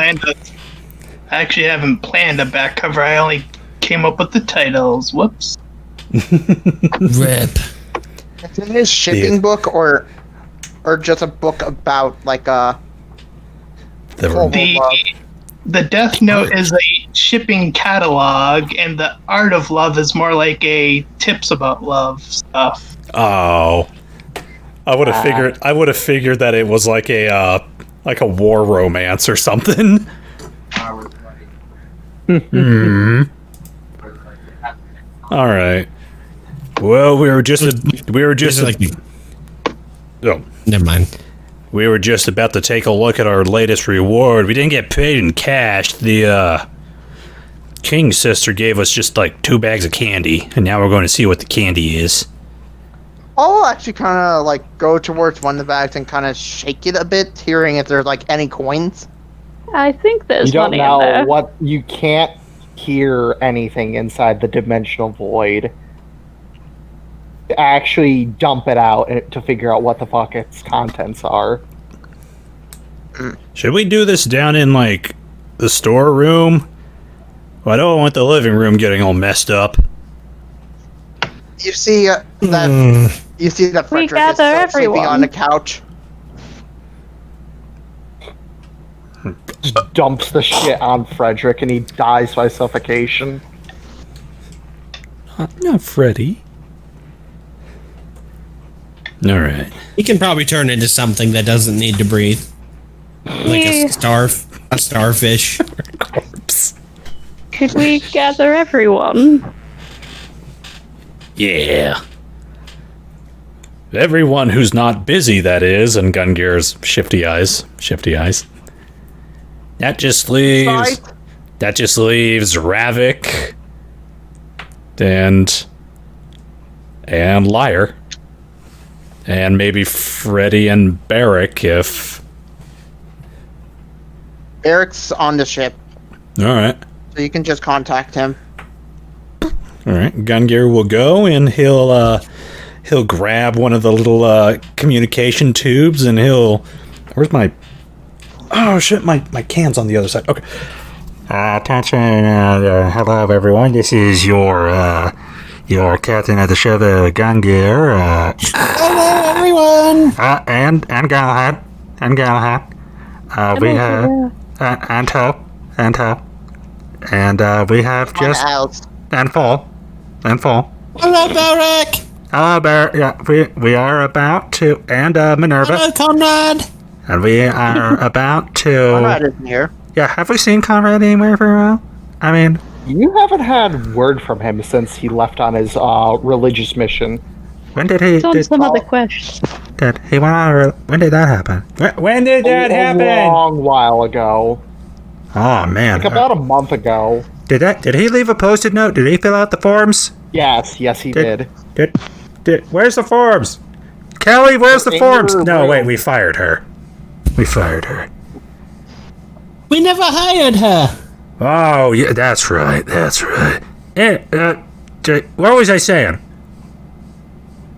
planned a back cover. I only came up with the titles. Whoops. Rip. It's in his shipping book or just a book about like a full The, love. The Death Note is a shipping catalog, and the Art of Love is more like a tips about love stuff. oh, I would have figured. I would have figured that it was like a war romance or something. All right. Well, we were just Like, oh, never mind. we were just about to take a look at our latest reward. We didn't get paid in cash. The King's sister gave us just like 2 bags of candy, and now we're going to see what the candy is. I'll actually kind of like go towards one of the bags and kind of shake it a bit, hearing if there's like any coins. I think there's You don't money in know there. what. You can't hear anything inside the dimensional void. Actually, dump it out to figure out what the fuck its contents are. Should we do this down in like the storeroom? Well, I don't want the living room getting all messed up. You see that you see that We Fredrick is gather still sleeping on everyone. the couch. Just dumps the shit on Fredrick and he dies by suffocation. Not Freddy. All right. He can probably turn into something that doesn't need to breathe. Like a starfish. Corpse. Could we gather everyone? Yeah. Everyone who's not busy, that is, and Gungir's shifty eyes. That just leaves. Right? That just leaves Ravak and Liar. And maybe Freddy and Barreck if... Eric's on the ship, Alright. so you can just contact him. Alright. Gungir will go and he'll grab one of the little communication tubes and he'll. Where's my? Oh shit! My can's on the other side. Okay. Attention! Hello, everyone. This is your captain of the ship, Gungir. Hello, everyone. And Galahad. We have and Top. And we have just and Fall. Hello, Barreck. Hello, Barreck. Yeah, we are about to and Minerva. Hello, Conrad. And we are about to. Conrad isn't here. Yeah, have we seen Conrad anywhere for a while? I mean, You haven't had word from him since he left on his religious mission. when did he? It's on some other quest. Did he went on? When did that happen? When did that A happen? long while ago. Oh man! Like about a month ago. Did he leave a post-it note? Did he fill out the forms? Yes, he did. Did where's the forms? Kelly, where's the In forms? your No, room. wait, we fired her. We never hired her. Oh, yeah, that's right. What was I saying?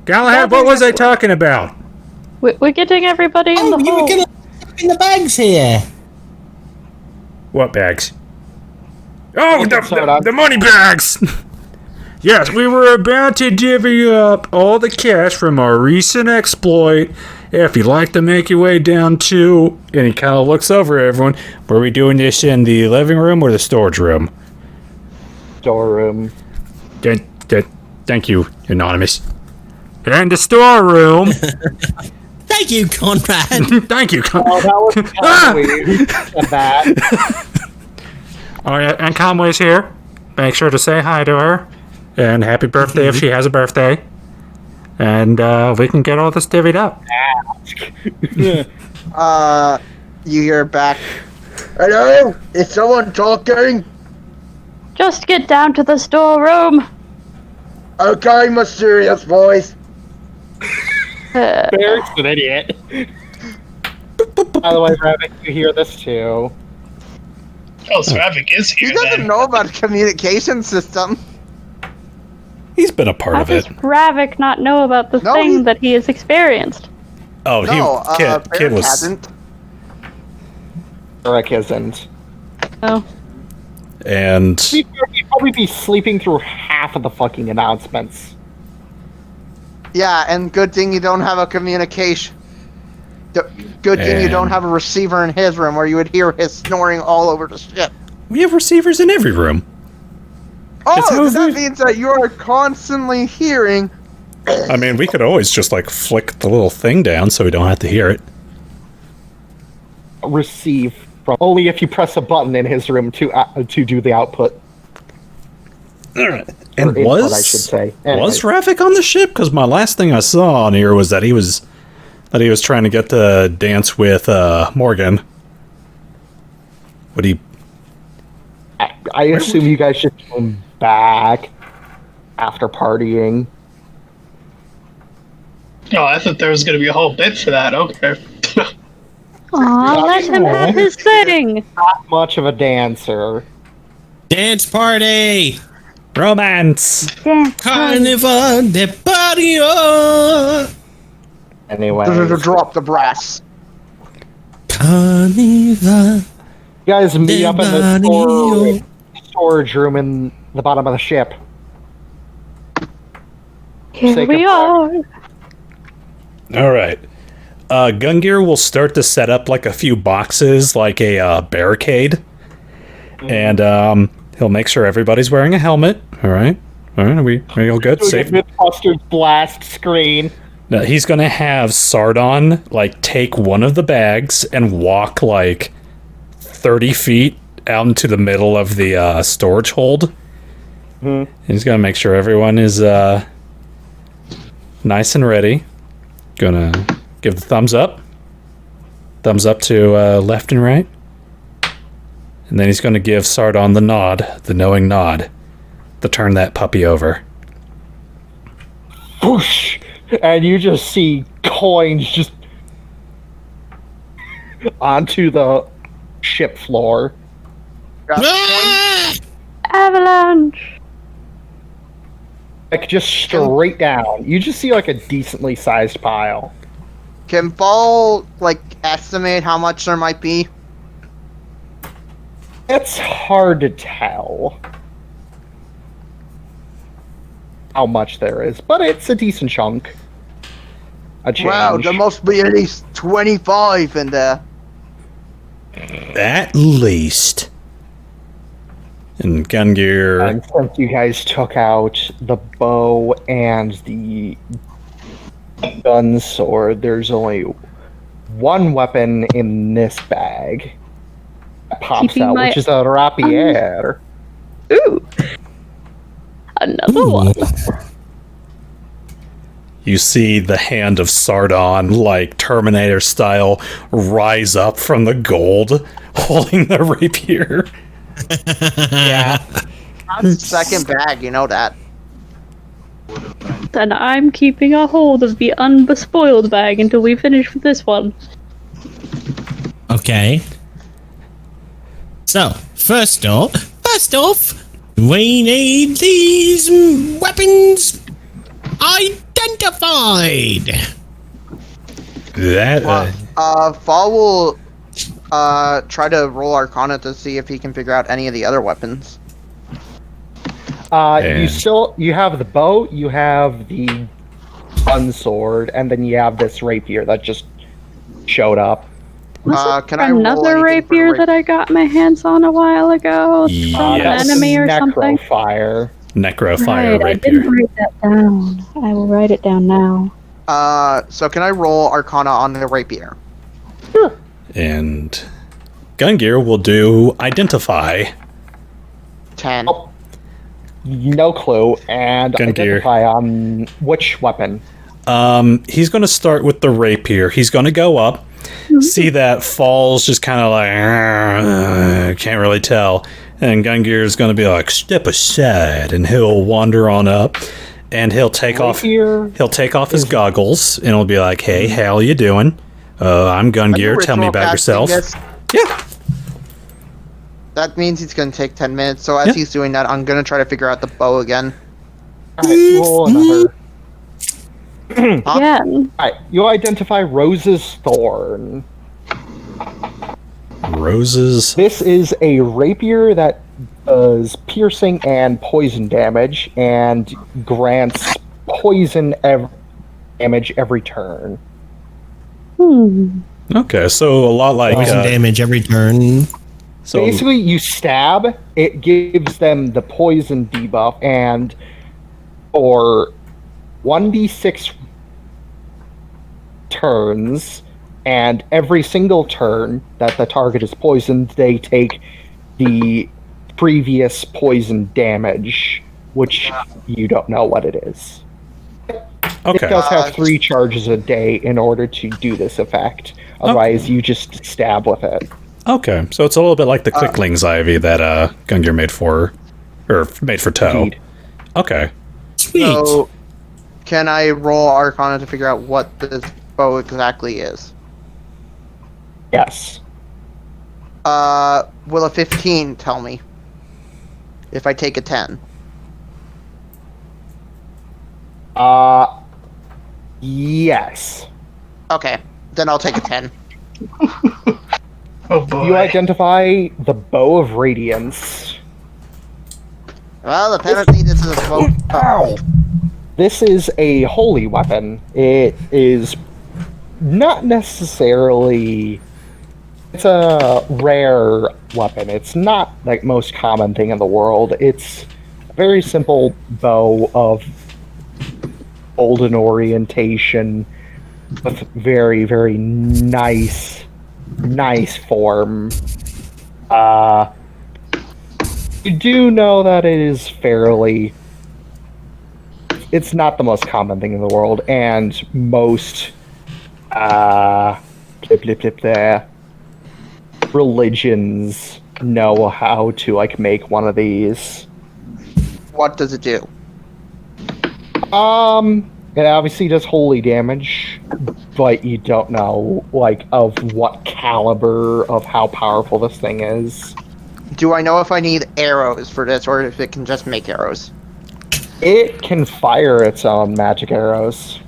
Galahad, what was I talking about? We're getting everybody in the Oh, you hole. were gonna in the bags here. What bags? Oh, soda. the money bags! Yes, we were about to divvy up all the cash from our recent exploit. If you'd like to make your way down to... And he kind of looks over at everyone. Were we doing this in the living room or the storage room? Storeroom. Thank you, Anonymous. In the storeroom. Thank you, Conrad. Thank you. Oh, that was Conway who said that. Oh, yeah, and Conway's here. Make sure to say hi to her. And happy birthday if she has a birthday. And we can get all this divvied up. You hear back. Hello? Is someone talking? Just get down to the storeroom. Okay, mysterious voice. Barreck's an idiot. By the way, Ravak, you hear this too. Oh, so Ravak is He here doesn't then. know about a communication system. He's been a part How of does it. Ravak not know about the No, thing he- that he has experienced? Oh, No, kid Barreck was... hasn't. Barreck isn't. Oh. And... He'd probably be sleeping through half of the fucking announcements. Yeah, and good thing you don't have a communication. Good thing you don't And- have a receiver in his room where you would hear his snoring all over the ship. We have receivers in every room. It's Oh, how that we- means that you are constantly hearing. I mean, we could always just, like, flick the little thing down so we don't have to hear it. Receive from only if you press a button in his room to do the output. And Or input, was... I should say. Was Ravak on the ship? Because my last thing I saw on here was that he was trying to get to dance with Morgan. Would he? I assume you guys just came back after partying. Oh, I thought there was going to be a whole bit for that. Okay. Aw, let him have his thing. Not much of a dancer. Dance party. Romance. Dance. Carnival de Barrio. Anyway, Drop the brass. Carnival. you guys meet up in the Barrio. storage room in the bottom of the ship. Here Say we goodbye. are. All right. Gungir will start to set up like a few boxes, like a barricade, and he'll make sure everybody's wearing a helmet. All right. Are we all good? Safe. Mythbusters blast screen. Now, he's gonna have Sardon like take one of the bags and walk like 30 feet out into the middle of the storage hold. He's gonna make sure everyone is nice and ready. Gonna give the thumbs up to left and right, and then he's gonna give Sardon the nod, the knowing nod, to turn that puppy over. Whoosh! And you just see coins just onto the ship floor. Ah! Avalanche. Like, just straight down. You just see, like, a decently sized pile. Can Fall, like, estimate how much there might be? It's hard to tell how much there is, but it's a decent chunk. A change. Wow, there must be at least 25 in there. At least. And Gungir. And since you guys took out the bow and the gun sword, there's only one weapon in this bag that pops Keeping out, my- which is a rapier. Ooh. Another one. You see the hand of Sardon, like Terminator style, rise up from the gold, holding the rapier. Yeah. Second bag, you know that. Then I'm keeping a hold of the unbespoiled bag until we finish with this one. Okay. So, first off, we need these weapons identified. That Fall will try to roll Arcana to see if he can figure out any of the other weapons. You have the bow, you have the gun sword, and then you have this rapier that just showed up. Was it can I roll another anything for rapier the that I got my hands on a while ago? From an Yes. enemy or something? Necrofire. Necrofire Right, I rapier. didn't write that down. I will write it down now. So can I roll Arcana on the rapier? And Gungir will do identify. 10. Oh. No clue, and Gungir. identify on which weapon. He's going to start with the rapier. He's going to go up, see that Fall's just kind of like, can't really tell. And Gungir is going to be like, step aside, and he'll wander on up, and he'll take off. Rapier He'll take off his goggles, and he'll be like, "Hey, how you doing? I'm Gungir. Tell me about yourself." Yeah. That means he's going to take 10 minutes, so as he's doing that, I'm going to try to figure out the bow again. Alright, roll another. Again. Alright, you identify Rose's Thorn. Roses. This is a rapier that does piercing and poison damage, and grants poison damage every turn. Okay, so a lot like Poison damage every turn. so Basically, you stab, it gives them the poison debuff, and for 1d6 turns, and every single turn that the target is poisoned, they take the previous poison damage, which you don't know what it is. okay. It does have 3 charges a day in order to do this effect. Otherwise, you just stab with it. Okay, so it's a little bit like the Quickling's Ivy that Gungir made for Toe. Indeed. Okay. Sweet. So, can I roll Arcana to figure out what this bow exactly is? Yes. Will a 15 tell me? If I take a 10. Yes. Okay, then I'll take a 10. Oh boy. You identify the Bow of Radiance. Well, apparently this is a bow. Ow! This is a holy weapon. It is not necessarily... It's a rare weapon. It's not like most common thing in the world. It's a very simple bow of golden orientation with very, very nice form. You do know that it is fairly... It's not the most common thing in the world, and most religions know how to like make one of these. What does it do? It obviously does holy damage, but you don't know like of what caliber of how powerful this thing is. Do I know if I need arrows for this, or if it can just make arrows? It can fire its own magic arrows.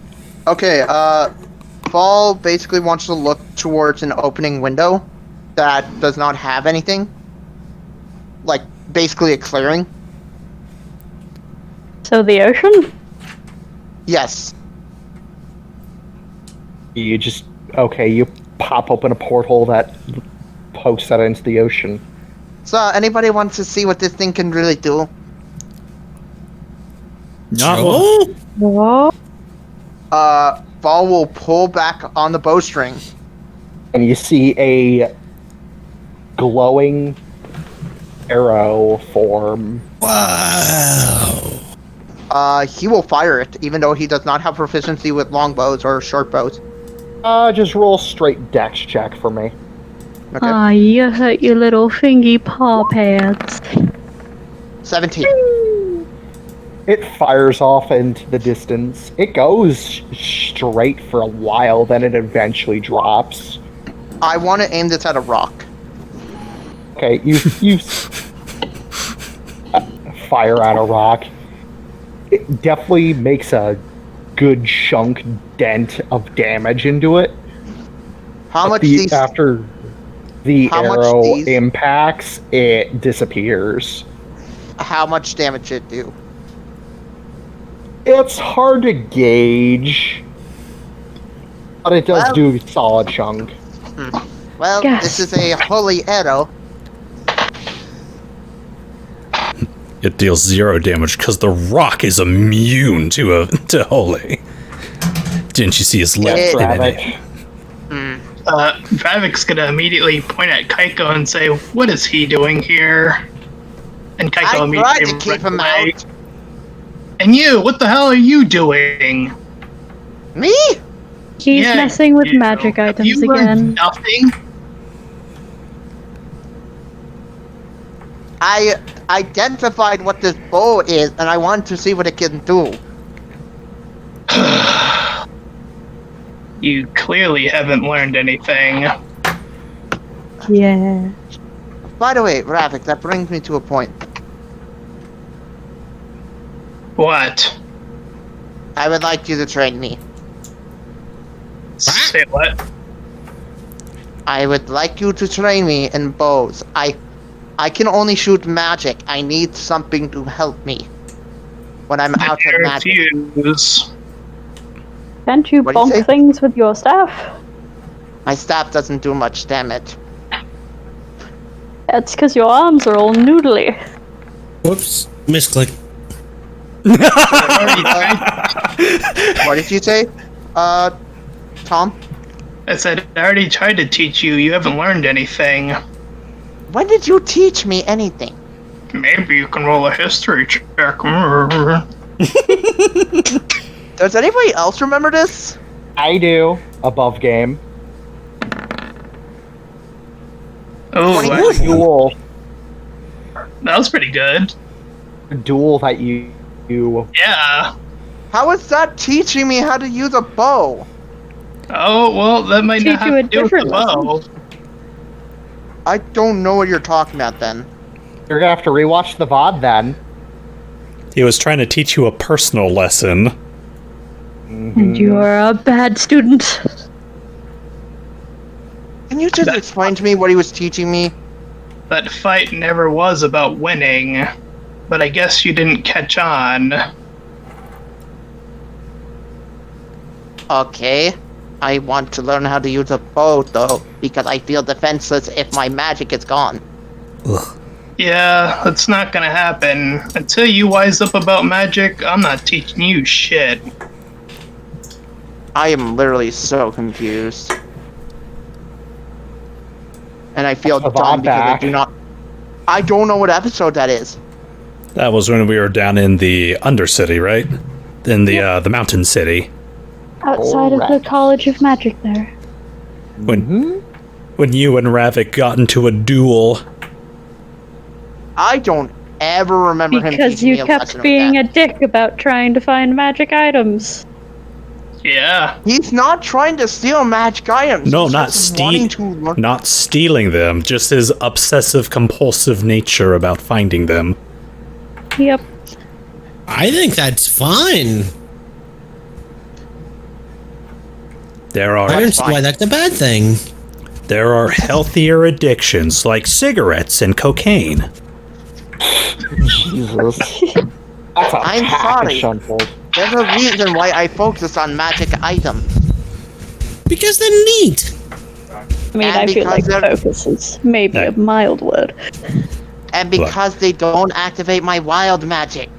Okay, Fall basically wants to look towards an opening window that does not have anything. Like, basically a clearing. So the ocean? Yes. You just you pop open a porthole that pokes that into the ocean. So, anybody wants to see what this thing can really do? No. What? Fall will pull back on the bowstring. And you see a glowing arrow form. Wow. He will fire it, even though he does not have proficiency with longbows or short bows. Just roll straight dex check for me. Okay. Ah, you hurt your little fingy paw pads. 17. It fires off into the distance. It goes straight for a while, then it eventually drops. I want to aim this at a rock. Okay, you fire at a rock. It definitely makes a good chunk dent of damage into it. How much After the How much arrow these- impacts, it disappears. How much damage it do? It's hard to gauge, but it does Well- do a solid chunk. Well, Yes. this is a holy arrow. It deals 0 damage because the rock is immune to holy. Didn't you see his left foot in it? Ravak's gonna immediately point at Kiko and say, "What is he doing here?" And Kiko I tried immediately to keep him runs away. out. And you, what the hell are you doing? Me? He's Yeah, messing with you. magic Have items you learned again. Nothing. I identified what this bow is, and I want to see what it can do. You clearly haven't learned anything. Yeah. By the way, Ravak, that brings me to a point. What? I would like you to train me. Say what? I would like you to train me in bows. I can only shoot magic. I need something to help me when I'm out I of magic. refuse. Can't you What do you say? bonk things with your staff? My staff doesn't do much damage. That's because your arms are all noodly. Whoops. Misclick. What did you say, Tom? I said, I already tried to teach you. You haven't learned anything. When did you teach me anything? Maybe you can roll a history check. Does anybody else remember this? I do. Above game. Oh, 20 wow. Duel. That was pretty good. Duel that you Yeah. How is that teaching me how to use a bow? Oh, well, that might Teach not you have a to do with the different bow. I don't know what you're talking about then. You're gonna have to rewatch the VOD then. He was trying to teach you a personal lesson. And you're a bad student. Can you just explain to me what he was teaching me? That fight never was about winning. But I guess you didn't catch on. Okay. I want to learn how to use a bow though, because I feel defenseless if my magic is gone. Yeah, that's not gonna happen. Until you wise up about magic, I'm not teaching you shit. I am literally so confused. And I feel That's the dumb VOD because back. I don't know what episode that is. That was when we were down in the Undercity, right? In the Mountain City. Outside of the Correct. College of Magic there. When you and Ravak got into a duel. I don't ever remember him Because teaching me you a kept lesson being with a dick about trying to find magic items. Yeah. that. He's not trying to steal magic items. No, He's not just wanting to learn. not stealing them, just his obsessive compulsive nature about finding them. Yep. I think that's fine. I don't see why that's a bad thing. There are healthier addictions like cigarettes and cocaine. Jesus. That's a I'm package sorry. unfold. There's a reason why I focus on magic items. Because they're neat. I mean, And I feel like because they're- focus is maybe a mild word. And because they don't activate my wild magic.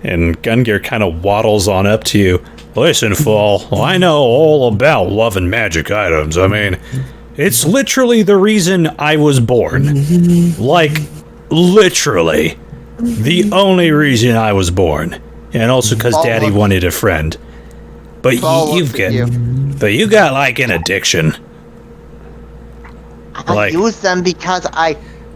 And Gungir kind of waddles on up to you. Listen, Fall, I know all about love and magic items. I mean, it's literally the reason I was born. Like, literally. The only reason I was born. And also because Daddy wanted a friend. But you got like an addiction. I use them because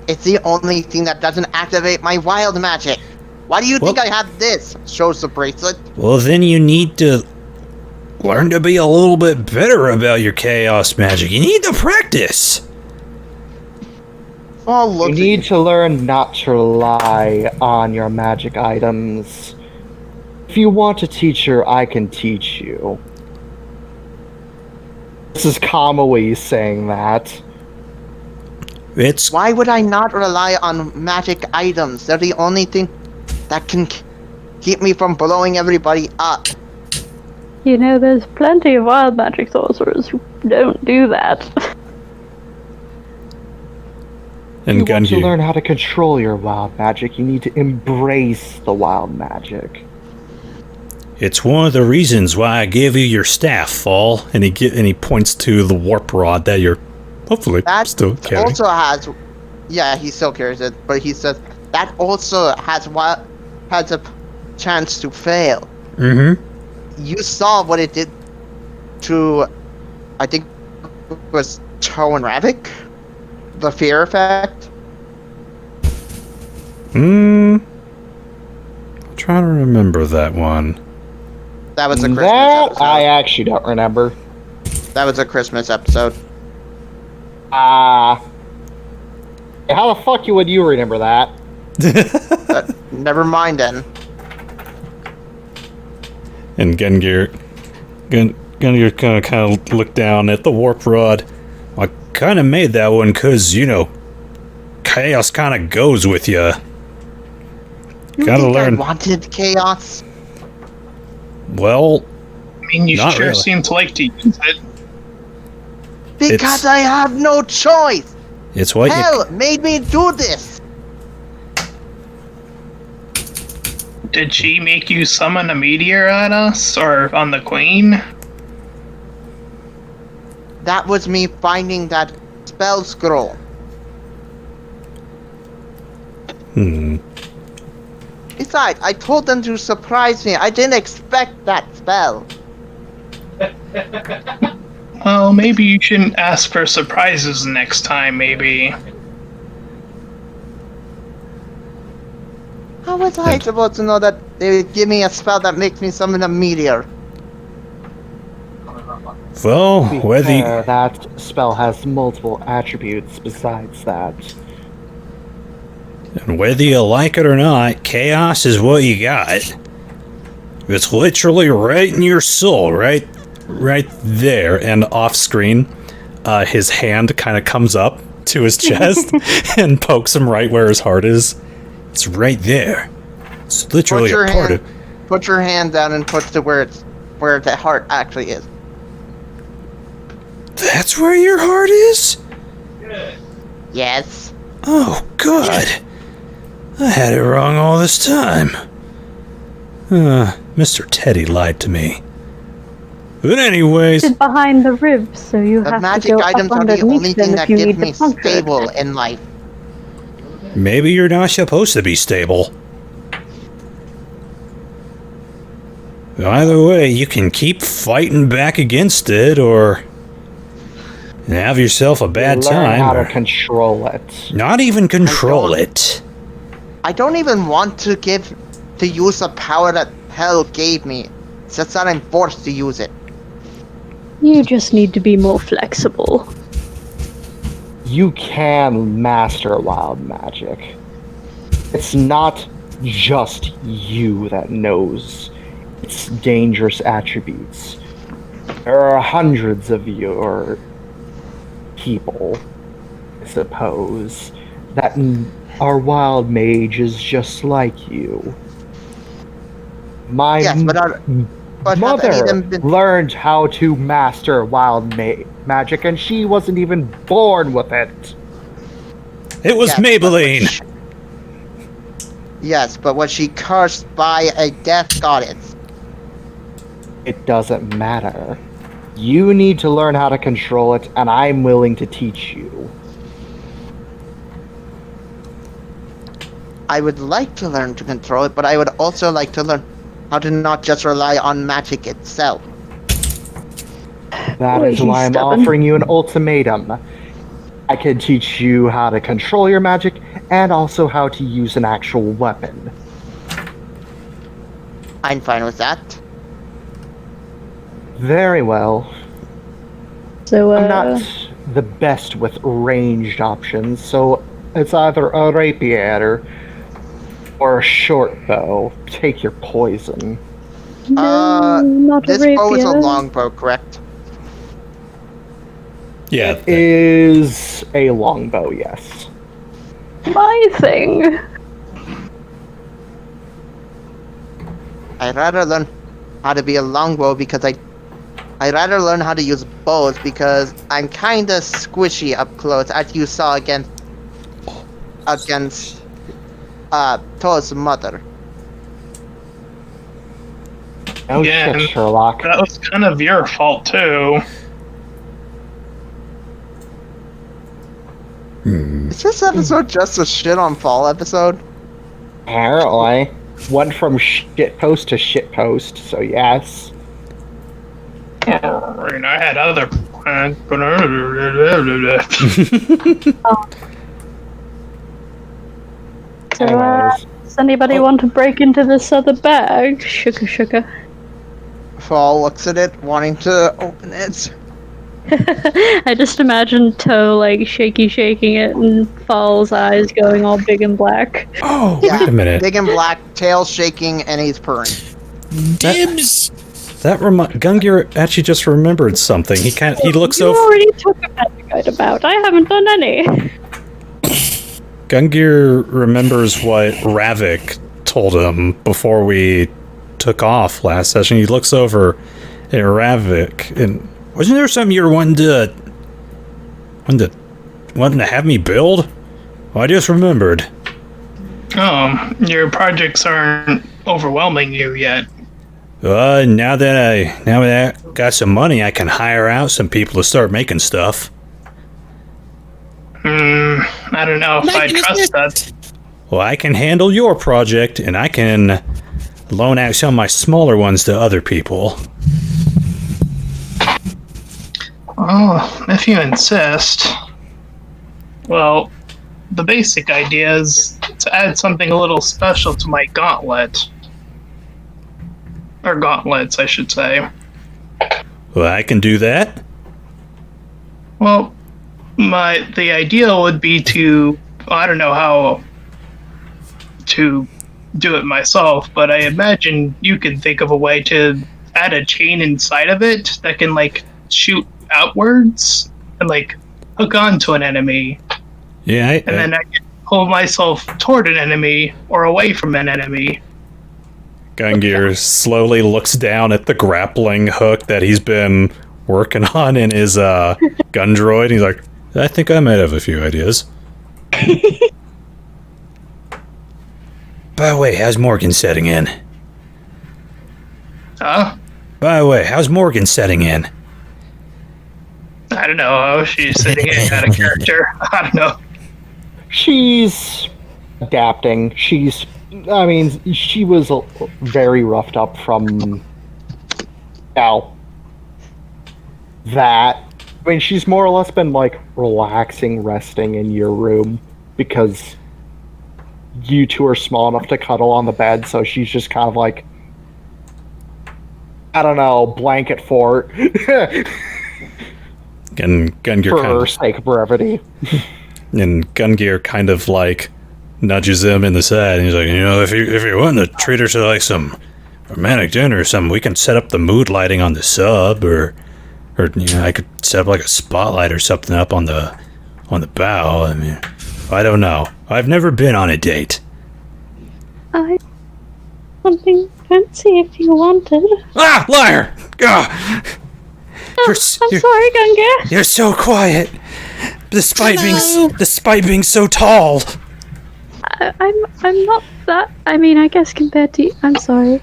it's the only thing that doesn't activate my wild magic. Why do you think I have this? Shows the bracelet. Well, then you need to learn to be a little bit better about your chaos magic. You need to practice. Oh, look. You need to learn not to rely on your magic items. If you want a teacher, I can teach you. This is Kamui saying that. Why would I not rely on magic items? They're the only thing that can keep me from blowing everybody up. You know, there's plenty of wild magic sorcerers who don't do that. And If you want to Gungir. learn how to control your wild magic, you need to embrace the wild magic. It's one of the reasons why I gave you your staff, Fall. And he points to the warp rod that you're hopefully That still carrying. also has, yeah, he still carries it, but he says that also has a chance to fail. Mm-hmm. You saw what it did to, I think it was Cho and Ravak? The fear effect? I'm trying to remember that one. That was a Christmas That episode. I actually don't remember. That was a Christmas episode. How the fuck would you remember that? Never mind then. And Gungir kind of looked down at the warp rod. I kind of made that one because, you know, chaos kind of goes with you. You Gotta think learn. I wanted chaos? Well, I mean, you Not sure really. seem to like to use it. Because I have no choice! it's what you... Hell made me do this! Did she make you summon a meteor on us or on the queen? That was me finding that spell scroll. Besides, I told them to surprise me. I didn't expect that spell. Well, maybe you shouldn't ask for surprises next time, maybe. How was I supposed to know that they would give me a spell that makes me summon a meteor? Well, whether you... That spell has multiple attributes besides that. And whether you like it or not, chaos is what you got. It's literally right in your soul, right there. And off screen, his hand kind of comes up to his chest and pokes him right where his heart is. It's right there. It's literally a part of... Put your hand down and put it where the heart actually is. That's where your heart is? Yes. Oh, God. I had it wrong all this time. Mr. Teddy lied to me. But anyways, It's behind the ribs, so you The have to magic go up items are the only underneath them thing if that you give need me to puncture it. stable in life. maybe you're not supposed to be stable. Either way, you can keep fighting back against it, or have yourself a bad Learn how to time. control it. Not even control don't. it. I don't even want to use a power that hell gave me. It's just that I'm forced to use it. You just need to be more flexible. You can master wild magic. It's not just you that knows its dangerous attributes. There are hundreds of your people, I suppose, that are wild mages just like you. My Yes, but have any of mother them been... learned how to master wild magic, and she wasn't even born with it. It was Yes, Maybelline. Yes, but was she cursed by a death goddess? It doesn't matter. You need to learn how to control it, and I'm willing to teach you. I would like to learn to control it, but I would also like to learn how to not just rely on magic itself. That Boy, is why he's I'm stubborn. offering you an ultimatum. I can teach you how to control your magic, and also how to use an actual weapon. I'm fine with that. Very well. So, I'm not the best with ranged options, so it's either a rapier or a short bow. Take your poison. no, not This a bow is a rapier. longbow, correct? Yeah. It is a longbow, yes. My thing. I'd rather learn how to be a longbow because I'd rather learn how to use bows because I'm kinda squishy up close, as you saw against Toa's mother. No Yeah. shit, Sherlock. That was kind of your fault too. Is this episode just a shit on fall episode? Apparently. Went from shitpost to shitpost, so yes. I mean, I had other plans, but So, Anyways. does anybody want to break into this other bag? Sugar. Fall looks at it, wanting to open it. I just imagine Toe like shaking it and Fall's eyes going all big and black. Oh, Yeah, wait a minute. big and black, tail shaking, and he's purring. Dibs. That Gungir actually just remembered something. He looks You over. already took a magic item out. I haven't done any. Gungir remembers what Ravak told him before we took off last session. He looks over at Ravak, and wasn't there something you were wanting to have me build? Well, I just remembered. your projects aren't overwhelming you yet. Now that I got some money, I can hire out some people to start making stuff. I don't know if I trust that. Well, I can handle your project, and I can loan out some of my smaller ones to other people. Oh, if you insist. Well, the basic idea is to add something a little special to my gauntlet. Or gauntlets, I should say. Well, I can do that. Well, the ideal would be to, I don't know how to do it myself, but I imagine you can think of a way to add a chain inside of it that can like shoot outwards and like hook onto an enemy, Yeah, and then I can pull myself toward an enemy or away from an enemy. Gungir slowly looks down at the grappling hook that he's been working on in his gun droid. He's like, I think I might have a few ideas. By the way, how's Morgan setting in? Huh? By the way, how's Morgan setting in? I don't know. Oh, she's sitting in out of character. I don't know. She's adapting. She was very roughed up from that. I mean, she's more or less been like relaxing, resting in your room because you two are small enough to cuddle on the bed, so she's just kind of like, I don't know, blanket fort. And Gungir For sake of brevity. and Gungir kind of like nudges him in the side, and he's like, if you're wanting to treat her to like some romantic dinner or something, we can set up the mood lighting on the sub, or I could set up like a spotlight or something up on the bow. I mean, I don't know. I've never been on a date. Something fancy if you wanted. Ah, liar! Ah. I'm sorry, Gungir. You're so quiet, despite being so tall. I'm not that. I mean, I guess compared to you, I'm sorry.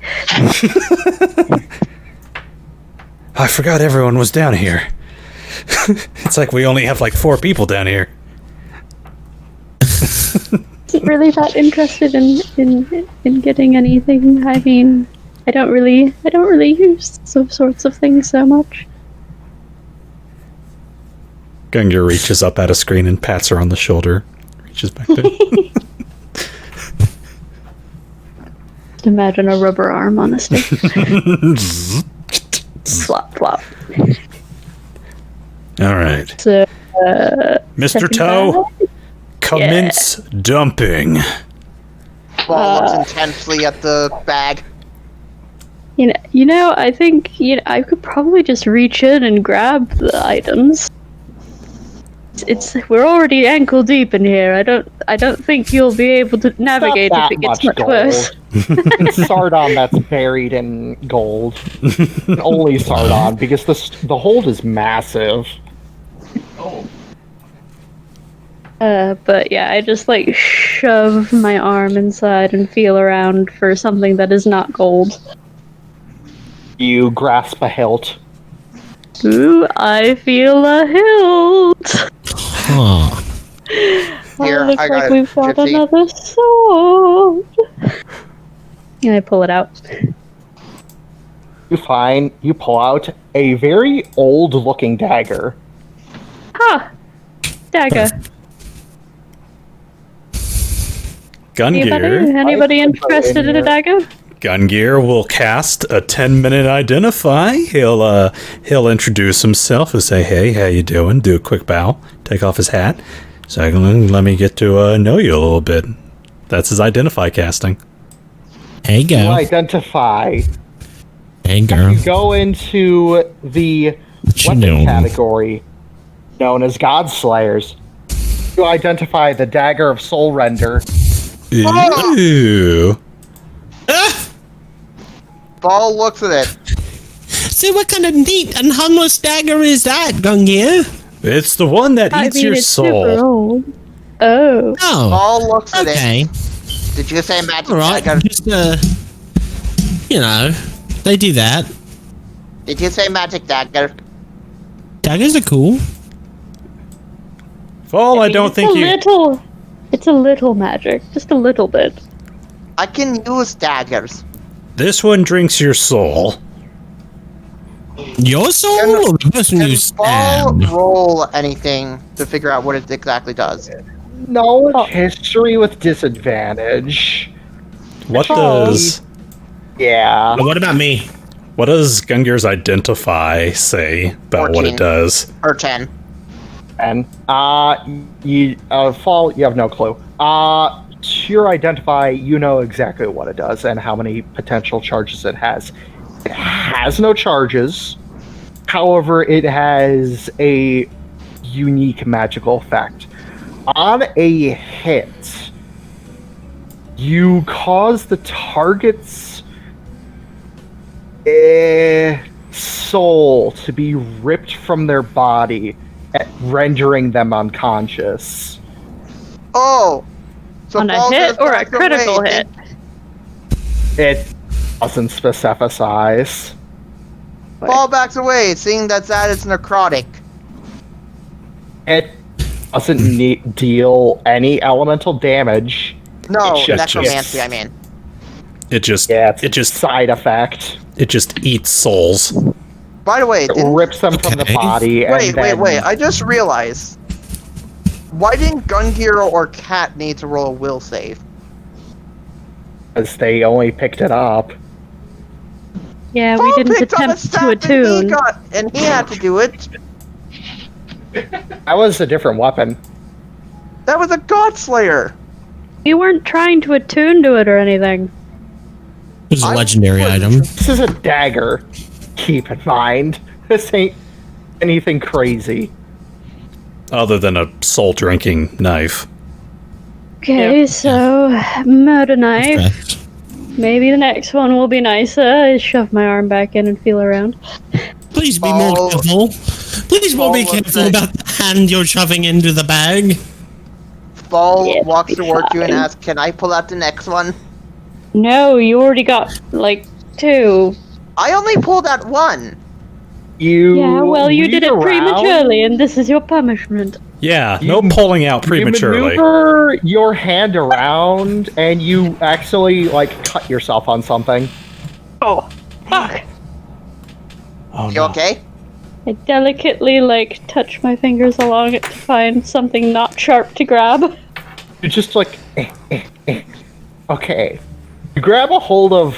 I forgot everyone was down here. It's like we only have like 4 people down here. Isn't really that interested in getting anything. I mean, I don't really use those sorts of things so much. Gungir reaches up at a screen and pats her on the shoulder. Reaches back there. Just imagine a rubber arm on a stick. Flop, flop. All right. So, Mr. Toe, commence dumping. Paul looks intensely at the bag. You know, I think I could probably just reach in and grab the items. We're already ankle deep in here. I don't think you'll be able to navigate if it gets much worse. Sardon that's buried in gold. Only Sardon, because the hold is massive. But yeah, I just like shove my arm inside and feel around for something that is not gold. You grasp a hilt. Ooh, I feel a hilt. Huh. Here, looks I got like it, we've got Gipsy. another sword. And I pull it out. You pull out a very old-looking dagger. Ah, dagger. Gungir. Anybody interested in a dagger? Gungir will cast a 10-minute identify. He'll introduce himself and say, "Hey, how you doing?" Do a quick bow, take off his hat. Secondly, let me get to know you a little bit. That's his identify casting. Hey, You go. identify. Hey, girl. You go into the you weapon doing? category known as Godslayers. You identify the Dagger of Soul Render. Ooh. Paul looks at it. So what kind of neat and harmless dagger is that, Gungir? It's the one that eats your it's super soul. old. Oh. Oh, Paul looks at okay. it. Did you say magic Alright, dagger? just, they do that. Did you say magic dagger? Daggers are cool. Fall, I don't think you... It's a little magic. Just a little bit. I can use daggers. This one drinks your soul. Your soul or the person Can you Paul stabbed? roll anything to figure out what it exactly does? Knowledge history with disadvantage. What does Yeah. What about me? Gungir's identify say about what 14. it does? Or 10. And Fall, you have no clue. To your identify, you know exactly what it does and how many potential charges it has. It has no charges. However, it has a unique magical effect. On a hit, you cause the target's soul to be ripped from their body, rendering them unconscious. Oh! So On a Paul hit just or a backs critical away. hit? It doesn't specify. Paul backs away, seeing that is necrotic. It doesn't deal any elemental damage. No, It's just- necromancy, I mean. It just Side effect. it just eats souls. By the way, It didn't... rips them from the Okay. body. Wait, and then I just realized. Why didn't Gungir or Cat need to roll a will save? Because they only picked it up. Yeah, we Paul didn't picked up a attempt to staff attune. and he had to do it. That was a different weapon. That was a God Slayer. You weren't trying to attune to it or anything. It's a I legendary was- item. This is a dagger. Keep in mind. This ain't anything crazy. Other than a soul-drinking knife. Okay, so murder knife. Correct. Maybe the next one will be nicer. I shove my arm back in and feel around. Please be more Fall- careful. Please more be Fall will careful say- about the hand you're shoving into the bag. Fall Yeah, walks be towards you and fine. asks, "Can I pull out the next one?" No, you already got, like, 2. I only pulled out one. You Yeah, well, you did weave it around, prematurely, and this is your punishment. Yeah, You- no pulling out You prematurely. maneuver your hand around, and you actually like cut yourself on something. Oh, fuck. Oh, You no. okay? I delicately, like, touch my fingers along it to find something not sharp to grab. You just like, okay. You grab a hold of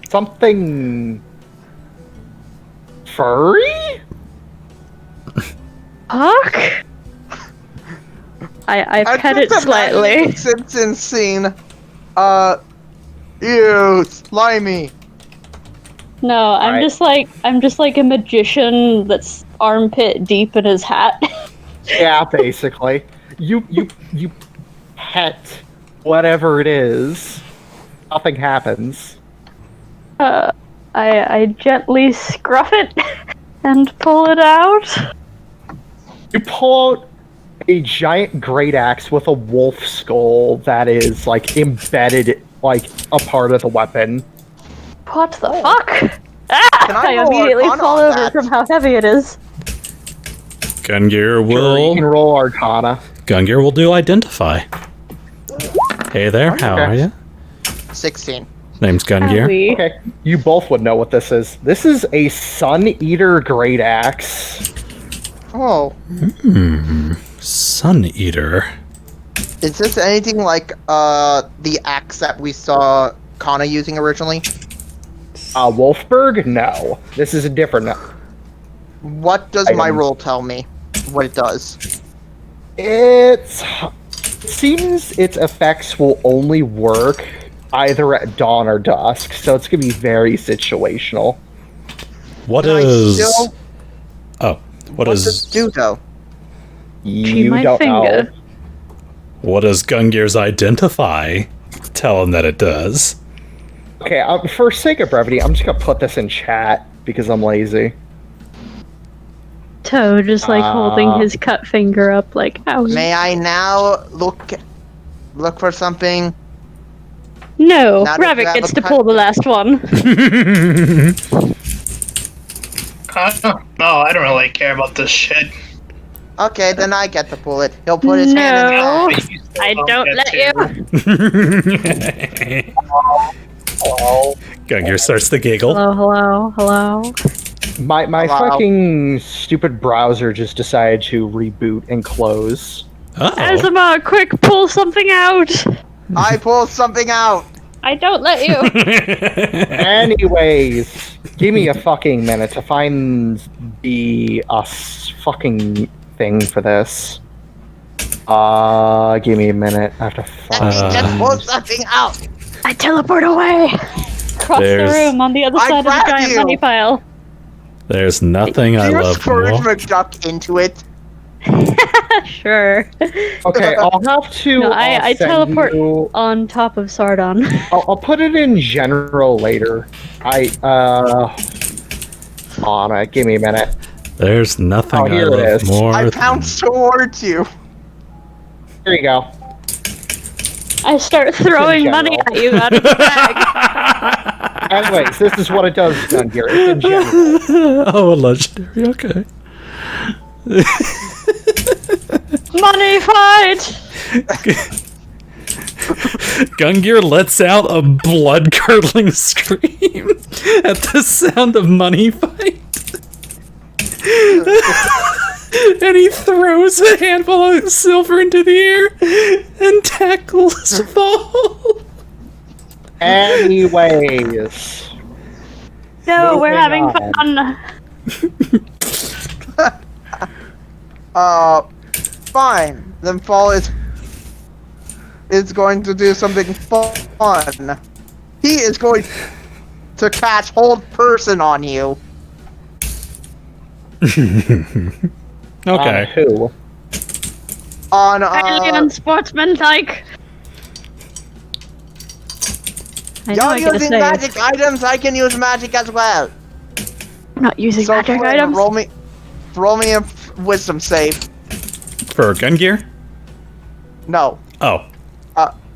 something furry. Fuck? I pet it just slightly. imagining Simpson scene. Ew, slimy. No, I'm Alright. just like a magician that's armpit deep in his hat. Yeah, basically. You pet whatever it is. Nothing happens. I gently scruff it and pull it out. You pull out a giant great axe with a wolf skull that is like embedded like a part of the weapon. What the fuck? Ah! Can I I roll immediately Arcana fall on over that? from how heavy it is. Gungir Sure, you will can roll Arcana. Gungir will do identify. Hey there, how Okay. are you? 16. Name's Gungir. Owie. Okay, you both would know what this is. This is a Sun Eater great axe. Oh, Sun Eater. is this anything like the axe that we saw Kana using originally? Wolfberg? No. This is a different. What does my Item. roll tell me? What it does? It seems its effects will only work either at dawn or dusk, so it's gonna be very situational. What Can I is? still- Oh, What does is? it do though? You my don't know. finger. What does Gungir's identify tell him that it does? Okay, for sake of brevity, I'm just gonna put this in chat because I'm lazy. Toe just like holding his cut finger up like, ow. May I now look for something? No, Now that you Ravak have gets a to cut- pull the last one. No, I don't really care about this shit. Okay, then I get to pull it. He'll put his hand in the No. bag. You still I don't get let to. you. Gungir starts to giggle. Hello. My Hello? fucking stupid browser just decided to reboot and close. Oh, Azuma, quick, pull something out. I pulled something out. I don't let you. Anyways, give me a fucking minute to find the fucking thing for this. Give me a minute. I have to Let me find. just pull something out. I teleport away. Across the There's- room on the other I side of the grabbed giant you. money pile. there's nothing I Do you love scourge more. McDuck into it? Sure. Okay, I'll have to. No, I send teleport you- on top of Sardon. I'll put it in general later. Anna, give me a minute. There's nothing Oh, I here it love is. more. I than- pounced towards you. Here you go. I start throwing money at you out of the bag. Anyways, this is what it does, Gungir. It's in general. Oh, a legendary. Okay. Money fight! Gungir lets out a blood-curdling scream at the sound of money fight. And he throws a handful of silver into the air and tackles Fall. Anyways. No, we're having Moving fun. Fine. Then Fall is. is going to do something fun. He is going to cast Hold Person on you. Okay. On who? On Highly unsportsmanlike. I know you're I get a using save. magic items, I can use magic as well. I'm not using So magic Flynn, items. roll me a wisdom save. For Gungir? No, Oh.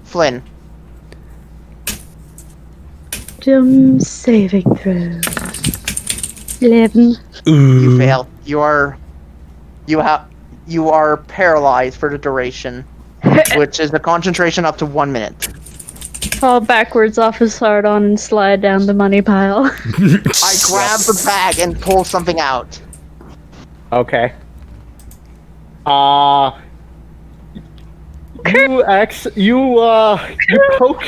Flynn. Wisdom saving throw. 11. You fail. You are paralyzed for the duration, which is a concentration up to 1 minute. Fall backwards off his Sardon and slide down the money pile. I grab the bag and pull something out. Okay. You poke.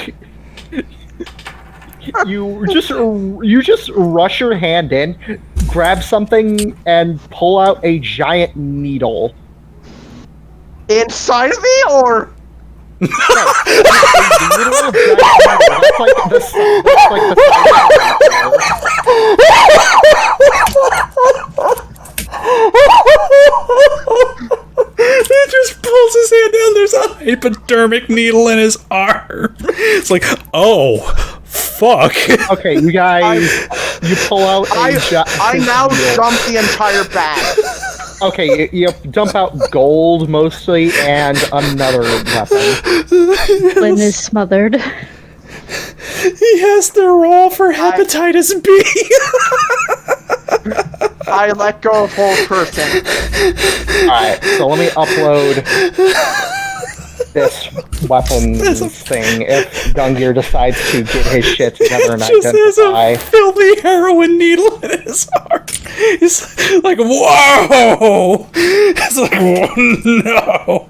You just rush your hand in, grab something, and pull out a giant needle. Inside of me, or? No, a literal giant needle. That's like the size He just pulls his hand down. There's a hypodermic needle in his arm. It's like, oh, fuck. Okay, you guys, you pull out a I now dump the entire bag. Okay, you dump out gold mostly and another weapon. Flynn is smothered. He has to roll for hepatitis B. I let go of Hold Person. Alright, so let me upload this weapons thing if Gungir decides to get his shit together and Just has identify. a filthy heroin needle in his arm. He's like, whoa! It's like, whoa, no!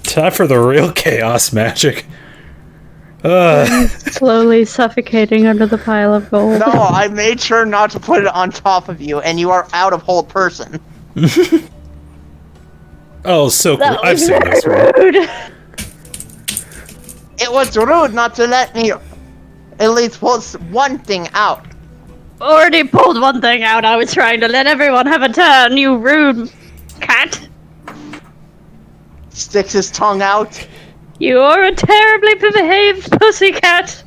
Time for the real chaos magic. Slowly suffocating under the pile of gold. No, I made sure not to put it on top of you, and you are out of Hold Person. Oh, so cool. That I've was seen this one. rude. It was rude not to let me at least pull one thing out. Already pulled one thing out. I was trying to let everyone have a turn, you rude cat. Sticks his tongue out. You're a terribly behaved pussycat.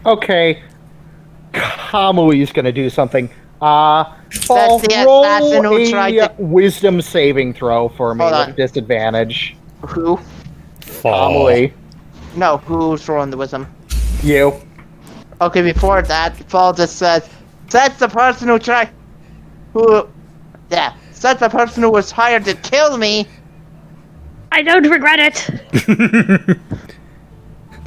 Okay. Kamui's gonna do something. Fall, That's the assassin who tried roll a to- wisdom saving throw for me Hold with on. disadvantage. Who? Kamui. No, who's throwing the wisdom? You. Okay, before that, Paul just says, says the person who says the person who was hired to kill me. I don't regret it.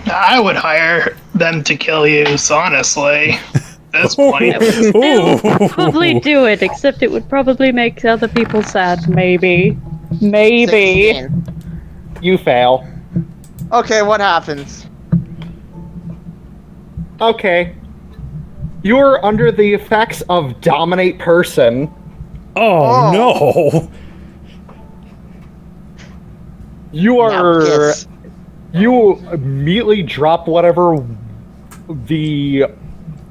I would hire them to kill you, so honestly. At this point. Still probably do it, except it would probably make other people sad. Maybe. 16. You fail. Okay, what happens? Okay. You're under the effects of Dominate Person. Oh, no. You are... Yes. You immediately drop whatever the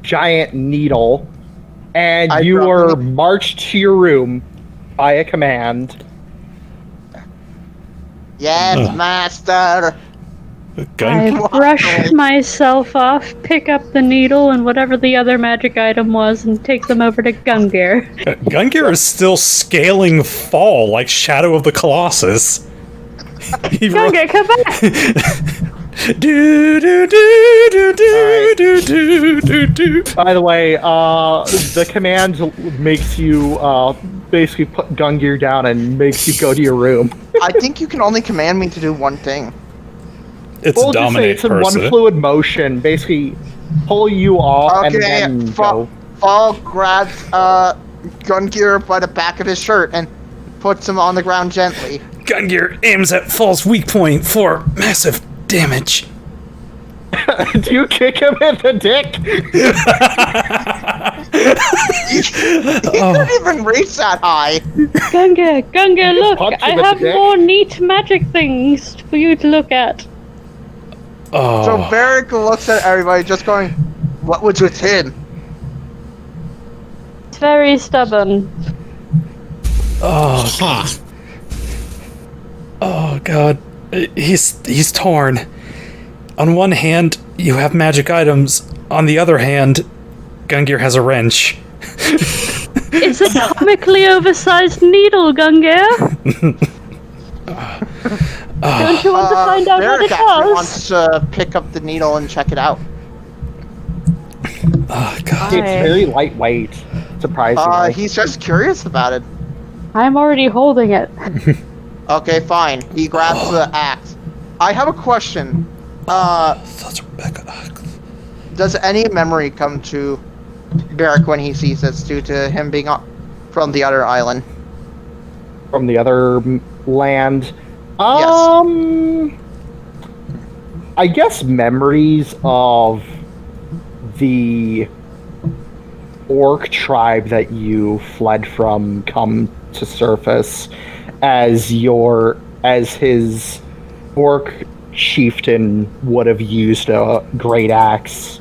giant needle, and I you drop are it. marched to your room by a command. Yes, master. Gun? I brush myself off, pick up the needle and whatever the other magic item was, and take them over to Gungir. Gungir is still scaling fall like Shadow of the Colossus. He Gungir, come back! do do do do do do do do do. By the way, the command makes you basically put Gungir down and makes you go to your room. I think you can only command me to do one thing. It's We'll a just say dominate it's in person. one fluid motion, basically pull you off and Okay, then go. Fall grabs Gungir by the back of his shirt and puts him on the ground gently. Gungir aims at Fall's weak point for massive damage. Do you kick him in the dick? He couldn't even reach that high. Gungir, look! punch I him in the have dick. more neat magic things for you to look at. Oh. So Barreck looks at everybody, just going, "What was with him?" It's very stubborn. Ha! Oh god, he's torn. On one hand, you have magic items. On the other hand, Gungir has a wrench. It's a comically oversized needle, Gungir. Don't you want to find out what Barreck it actually does? wants to pick up the needle and check it out. Oh god. It's very lightweight, surprisingly. He's just curious about it. I'm already holding it. Okay, fine. He grabs the axe. I have a question. That's Rebecca. Does any memory come to Barreck when he sees this due to him being from the other island? From the other land. I guess memories of the orc tribe that you fled from come to surface as his orc chieftain would have used a great axe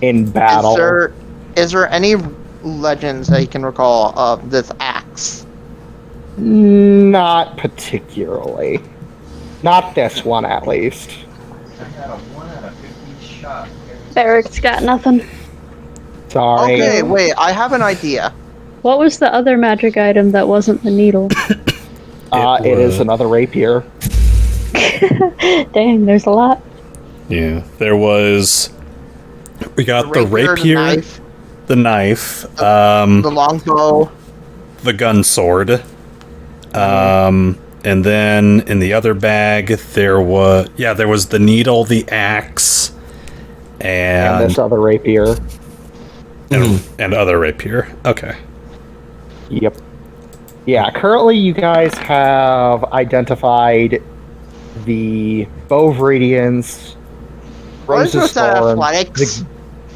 in battle. Is there any legends that you can recall of this axe? Not particularly. Not this one, at least. I got a 1 out of 50 shot. Barreck's got nothing. Sorry. Okay, wait, I have an idea. What was the other magic item that wasn't the needle? It is another rapier. Dang, there's a lot. Yeah, there was. We got the rapier, the knife, the longbow, the gun sword, and then in the other bag there was the needle, the axe, And and this other rapier. and other rapier. Okay. Yep. Yeah, currently you guys have identified the Bow of Radiance, what is Rose's that Thorn, athletics?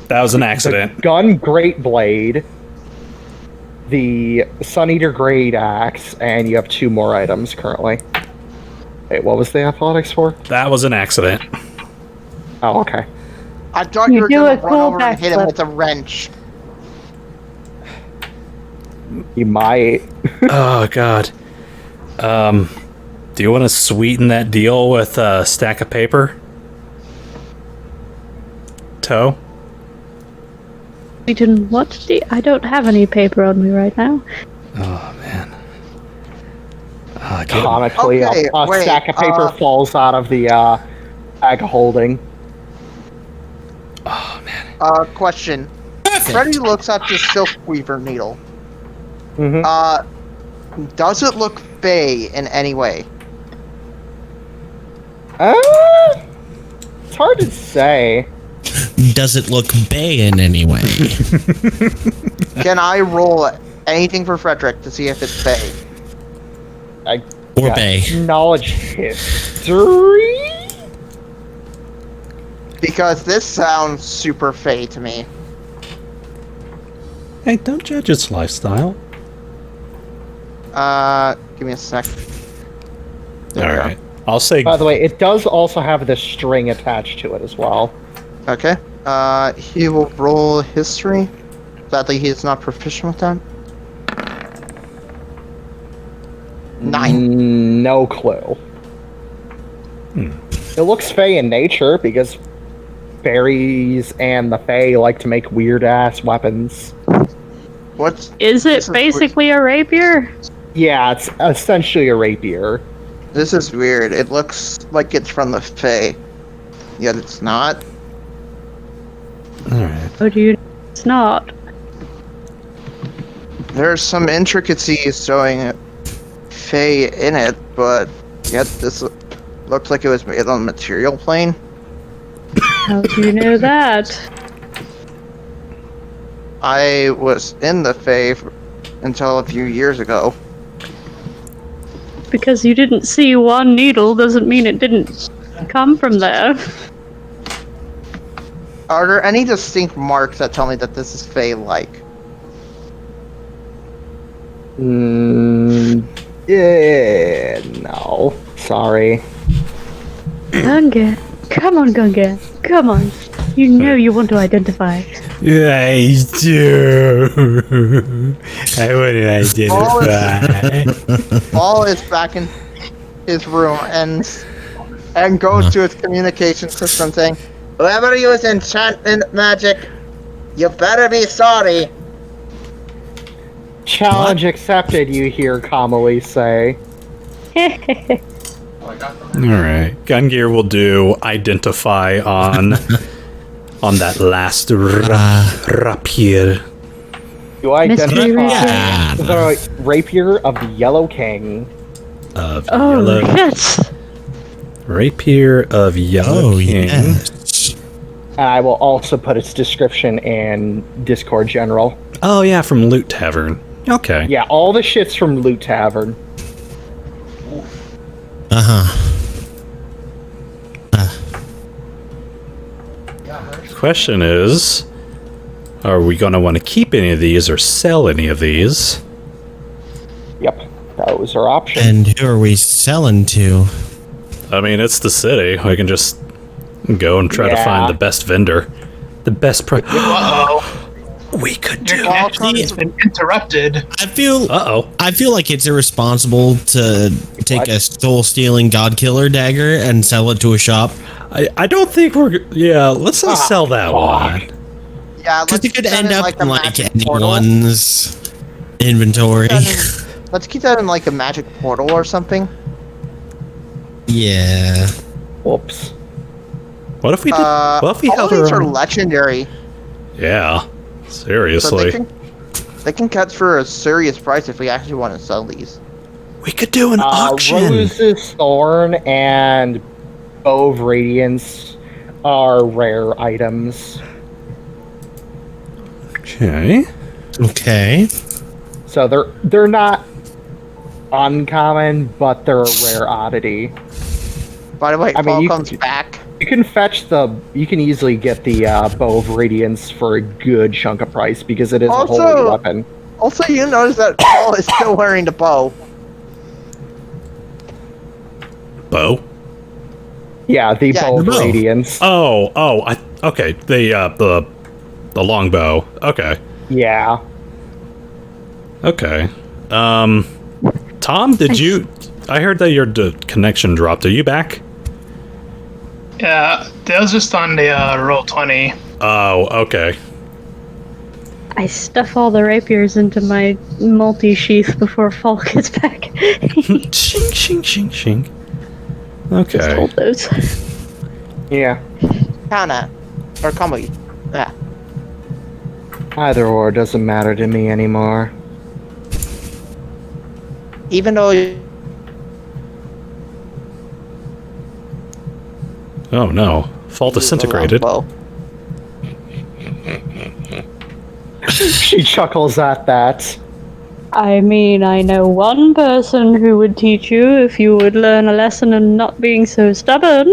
That was an the accident. Gun Great Blade, the Sun Eater Great Axe, and you have 2 more items currently. Wait, what was the athletics for? That was an accident. Oh, okay. I thought You you were do gonna a run cool over and hit him backflip. with a wrench. You might. Oh god. Do you want to sweeten that deal with a stack of paper? Toe? We didn't what? I don't have any paper on me right now. Oh man. Oh, Comically, Okay, a wait, stack of paper falls out of the bag of holding. oh man. Question. Perfect. Freddy looks at the silk weaver needle. Mm-hmm. Does it look fey in any way? It's hard to say. Does it look bay in any way? Can I roll anything for Fredrick to see if it's fey? Or Yeah, bay? Knowledge history? Because this sounds super fey to me. Hey, don't judge its lifestyle. Give me a sec. There we Alright. I'll say By the way, it does also have this string attached to it as well. go. Okay. He will roll history. Sadly, he is not proficient with that. 9. No clue. It looks fey in nature because fairies and the fae like to make weird ass weapons. What? Is This it is basically a rapier? Yeah, it's essentially a rapier. This is weird. It looks like it's from the fae, yet it's not. Alright. Oh, do you? It's not. There's some intricacies showing fae in it, but yet this looks like it was made on a material plane. How do you know that? I was in the fae until a few years ago. Because you didn't see one needle doesn't mean it didn't come from there. Are there any distinct marks that tell me that this is Fey-like? Yeah, no. Sorry. Gungir. Come on, Gungir. Come on. You know you want to identify. I do. I want to identify. Paul is back in his room and goes to his communication system saying, "Whoever used enchantment magic, you better be sorry." Challenge accepted, you hear Kamali say. Alright. Gungir will do identify on that last rapier. You identify Yeah. the rapier of the Yellow King. Of Oh, yellow. yes. Rapier of Yellow Oh, King. yes. And I will also put its description in Discord General. Oh yeah, from Loot Tavern. Okay. Yeah, all the shit's from Loot Tavern. Question is, are we going to want to keep any of these or sell any of these? Yep, those are options. And who are we selling to? I mean, it's the city. We can just go and try to Yeah. find the best vendor. The best price. Uh-oh. We could Your do. connection has been interrupted. I feel Uh-oh. like it's irresponsible to take a soul stealing god killer dagger and sell it to a shop. I don't think we're... Yeah, let's not sell that one. Yeah, Because it could keep that end in, up like, in a like magic portal. anyone's inventory. Let's keep that in like a magic portal or something. Yeah. Whoops. What if we did... what if we all held of these our are own... legendary, Yeah. so Seriously. they can catch for a serious price if we actually want to sell these. We could do an auction. Rose's Thorn and Bow of Radiance are rare items. Okay. Okay. So they're not uncommon, but they're a rare oddity. By the way, I mean, Paul you comes could- back. You can you can easily get the Bow of Radiance for a good chunk of price because it is a Also- holy weapon. Also, you notice that Paul is still wearing the bow. Bow? Yeah, the Yeah, Bow of the bow. Radiance. Okay. The longbow. Okay. Yeah. Okay. Tom, did you... I heard that your connection dropped. Are you back? Yeah, that was just on the Roll20. Oh, okay. I stuff all the rapiers into my multi-sheath before Fall gets back. Shing, shing, shing, shing. Just Okay. hold those. Yeah. Kana. Or Kamui. Yeah. Either or doesn't matter to me anymore. Even though Oh no. Fall disintegrated. Bow. She chuckles at that. I mean, I know one person who would teach you if you would learn a lesson in not being so stubborn.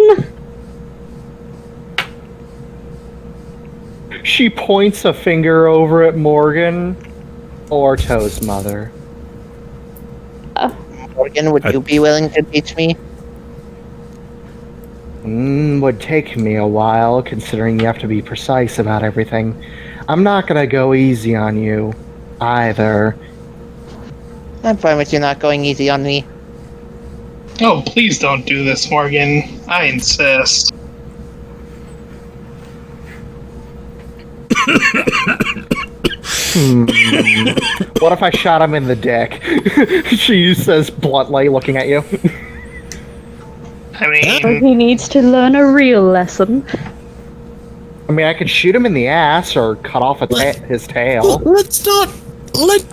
She points a finger over at Morgan. Orto's mother. Morgan, would you be willing to teach me? Would take me a while, considering you have to be precise about everything. I'm not gonna go easy on you, either. I'm fine with you not going easy on me. Oh, please don't do this, Morgan. I insist. What if I shot him in the dick? She says bluntly, looking at you. I So mean, he needs to learn a real lesson. I mean, I could shoot him in the ass or cut off his tail. Let's not let.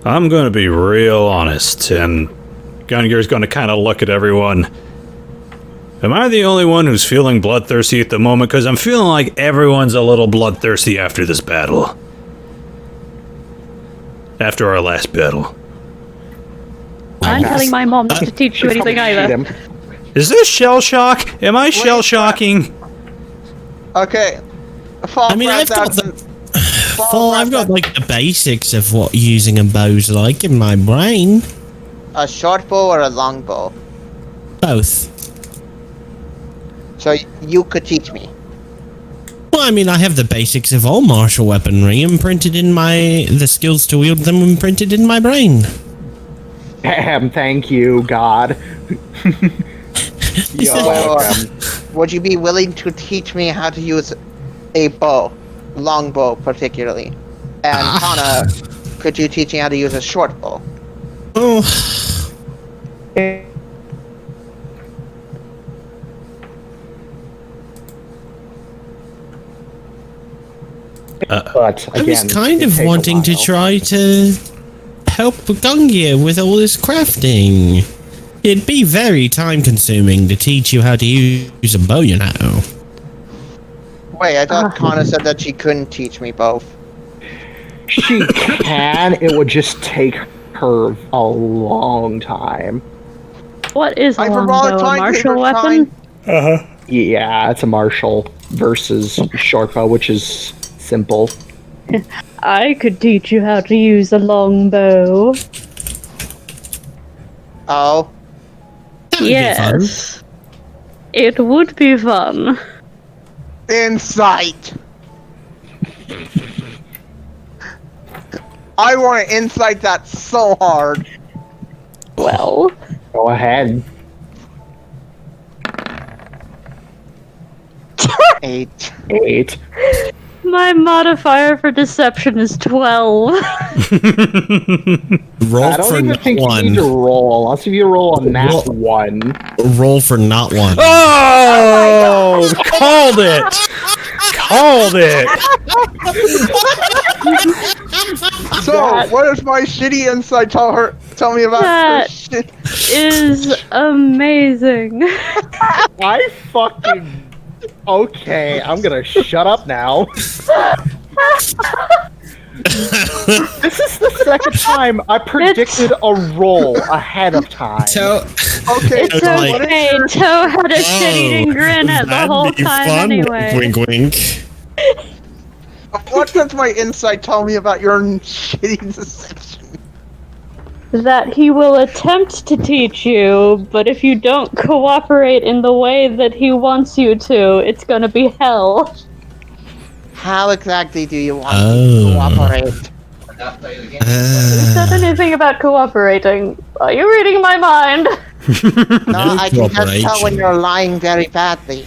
I'm going to be real honest, and Gungir's going to kind of look at everyone. Am I the only one who's feeling bloodthirsty at the moment? Because I'm feeling like everyone's a little bloodthirsty after this battle. After our last battle. I'm telling my mom not to teach you anything either. Is this shell shock? Am I shell shocking? Okay. Fall I mean, I've grabs got out the. Fall Well, I've grabs got like the basics of what using a bow's like in my brain. a short bow or a long bow. Both. So you could teach me. Well, I mean, I have the basics of all martial weaponry imprinted in the skills to wield them imprinted in my brain. Thank you, God. You're welcome. Would you be willing to teach me how to use a bow? Long bow, particularly. And Kana, could you teach me how to use a short bow? Oh, But I was again, kind it of takes a wanting to while. try to help Gungir with all this crafting. It'd be very time consuming to teach you how to use a bow, you know. Wait, I thought Kana said that she couldn't teach me both. She can. It would just take her a long time. What is a I longbow? A martial weapon? Yeah, it's a martial versus short bow, which is simple. I could teach you how to use a longbow. Oh, That would be fun. Yes. It would be fun. insight! I want to insight that so hard. Well, Go ahead. 8. 8. my modifier for deception is 12. Roll I don't for even not think you need one. to roll. Unless if you roll a nat Roll- 1. Roll for not one. Oh, called it. Called it. So, what does my shitty insight tell me about That- this shit? Is amazing. I fucking... Okay, I'm gonna shut up now. This is the second time I predicted a roll ahead of time. So, Okay, It's so like- what is okay. your... Toe had a shit-eating grin at the that'd whole be time fun. anyway. Wink, wink. What does my insight tell me about your shitty deception? That he will attempt to teach you, but if you don't cooperate in the way that he wants you to, it's gonna be hell. How exactly do you want Oh. me to cooperate? Not play the game. Who said anything about cooperating? Are you reading my mind? No, I can just tell when cooperation. you're lying very badly.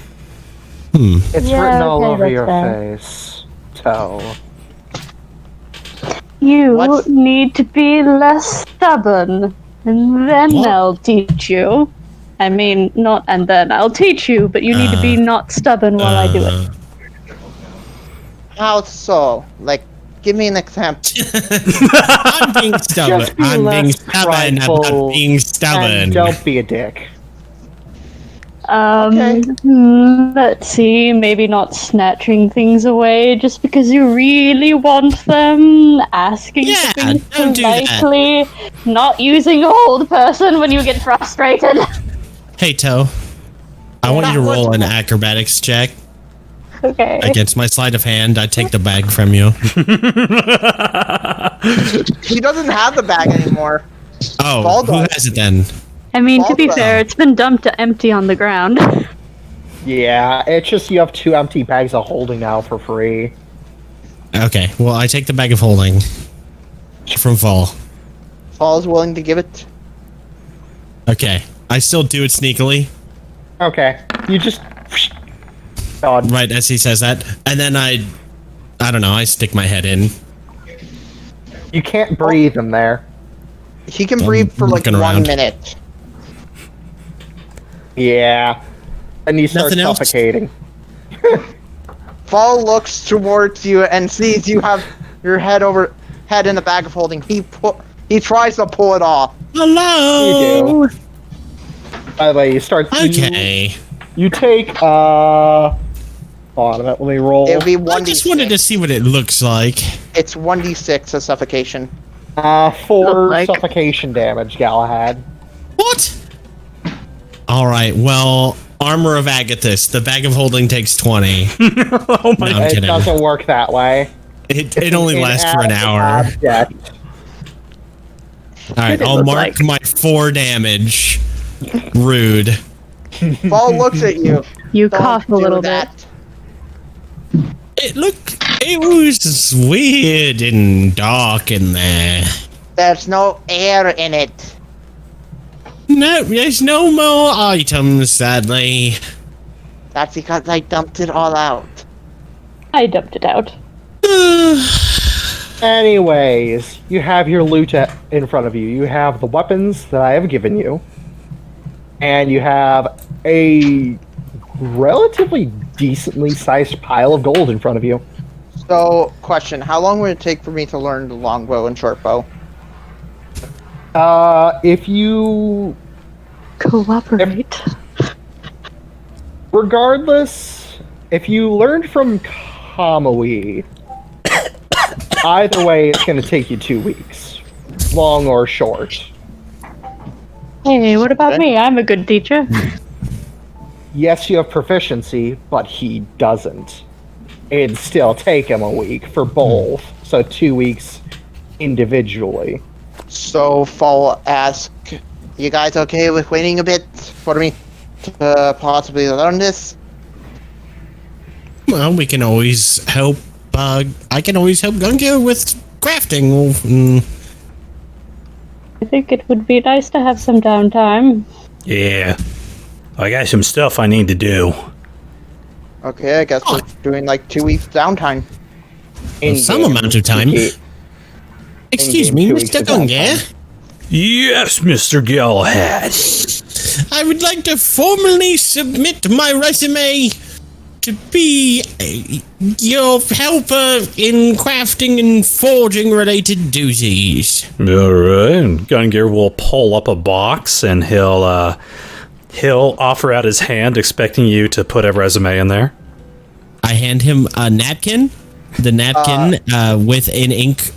It's Yeah, written all okay, over that's your fair. face. Toe. You What's- need to be less stubborn, and then What? I'll teach you. I mean, not and then I'll teach you, but you need to be not stubborn while I do it. How so? Like, give me an example. I'm being stubborn. Just be I'm being less stubborn prideful about being And stubborn. don't be a dick. Okay. Let's see, maybe not snatching things away just because you really want them, asking Yeah, for things don't do that. politely, not using a hold person when you get frustrated. Hey, Toe. I want you to roll an acrobatics check Okay. against my sleight of hand. I take the bag from you. He doesn't have the bag anymore. Oh, Ball who dog. has it then? I mean, to be Ball fair, dog. it's been dumped empty on the ground. Yeah, it's just you have 2 empty bags of holding now for free. Okay, well, I take the bag of holding from Fall. Paul's willing to give it. Okay, I still do it sneakily, Okay, you just... God, right as he says that, and then I don't know, I stick my head in. you can't breathe in there. He can breathe for like looking 1 around. minute. Yeah. And you start Nothing else? suffocating. Fall looks towards you and sees you have your head in the bag of holding. He tries to pull it off. Hello. You do. By the way, you start... Okay, You take, hold on a minute, let me roll. It would be I just wanted to 1d6. see what it looks like. It's 1d6 of suffocation. 4 Look like- suffocation damage, Galahad. All right. Well, Armor of Agathis. The bag of holding takes 20. Oh my! No, I'm It kidding. doesn't work that way. It only lasts for an hour. Object. All right. It I'll look mark like? my 4 damage. Rude. Fall looks at you. You Don't cough a do little bit. that. It was weird and dark in there. There's no air in it. No, there's no more items, sadly. That's because I dumped it all out. I dumped it out. Anyways, you have your loot in front of you. You have the weapons that I have given you, and you have a relatively decently sized pile of gold in front of you. So, question: how long would it take for me to learn the longbow and shortbow? If you, Cooperate. regardless, if you learned from Kamui, either way, it's going to take you 2 weeks, long or short. Hey, what about me? I'm a good teacher. Yes, you have proficiency, but he doesn't. It'd still take him a week for both, so 2 weeks individually. So, Fall ask, you guys okay with waiting a bit for me to possibly learn this? Well, we can always help. I can always help Gungir with crafting. I think it would be nice to have some downtime. Yeah, I got some stuff I need to do. Okay, I guess we're doing like 2 weeks downtime. Some amount of time. Excuse me, 2 weeks Mr. of Gungir. downtime. Yes, Mr. Galahad. I would like to formally submit my resume to be your helper in crafting and forging related duties. All right. Gungir will pull up a box and he'll offer out his hand, expecting you to put a resume in there. I hand him a napkin. The napkin with an ink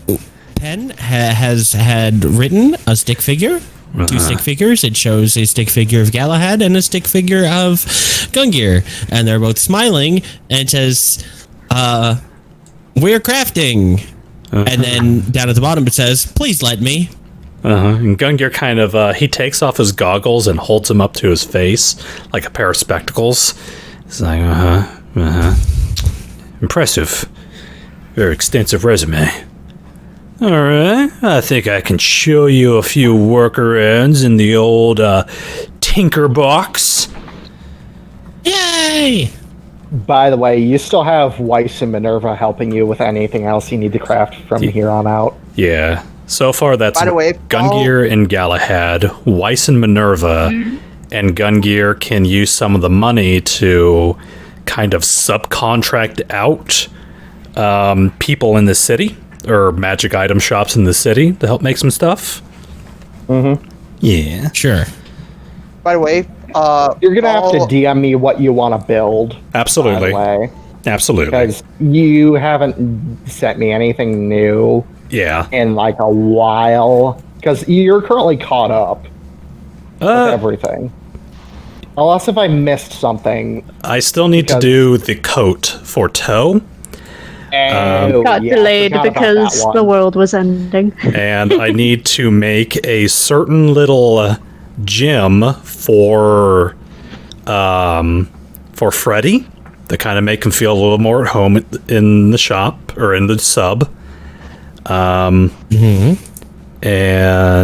pen has had written a stick figure. 2 stick figures. It shows a stick figure of Galahad and a stick figure of Gungir. And they're both smiling. And it says, we're crafting. And then down at the bottom it says, please let me. And Gungir kind of, he takes off his goggles and holds them up to his face, like a pair of spectacles. He's like, Impressive. Very extensive resume. Alright, I think I can show you a few workarounds in the old, tinker box. Yay! By the way, you still have Weiss and Minerva helping you with anything else you need to craft from here on out. Yeah. So far, that's By the way, Gungir and Galahad, Weiss and Minerva, and Gungir can use some of the money to kind of subcontract out people in the city, or magic item shops in the city to help make some stuff. Mm-hmm. Yeah. Sure. By the way, You're gonna have to DM me what you want to build. Absolutely. By the way, Absolutely. because you haven't sent me anything new Yeah. in like a while. Because you're currently caught up with everything. Unless if I missed something. I still need to do the coat for Toe. Got delayed because the world was ending. And I need to make a certain little gem for Freddy to kind of make him feel a little more at home in the shop or in the sub. And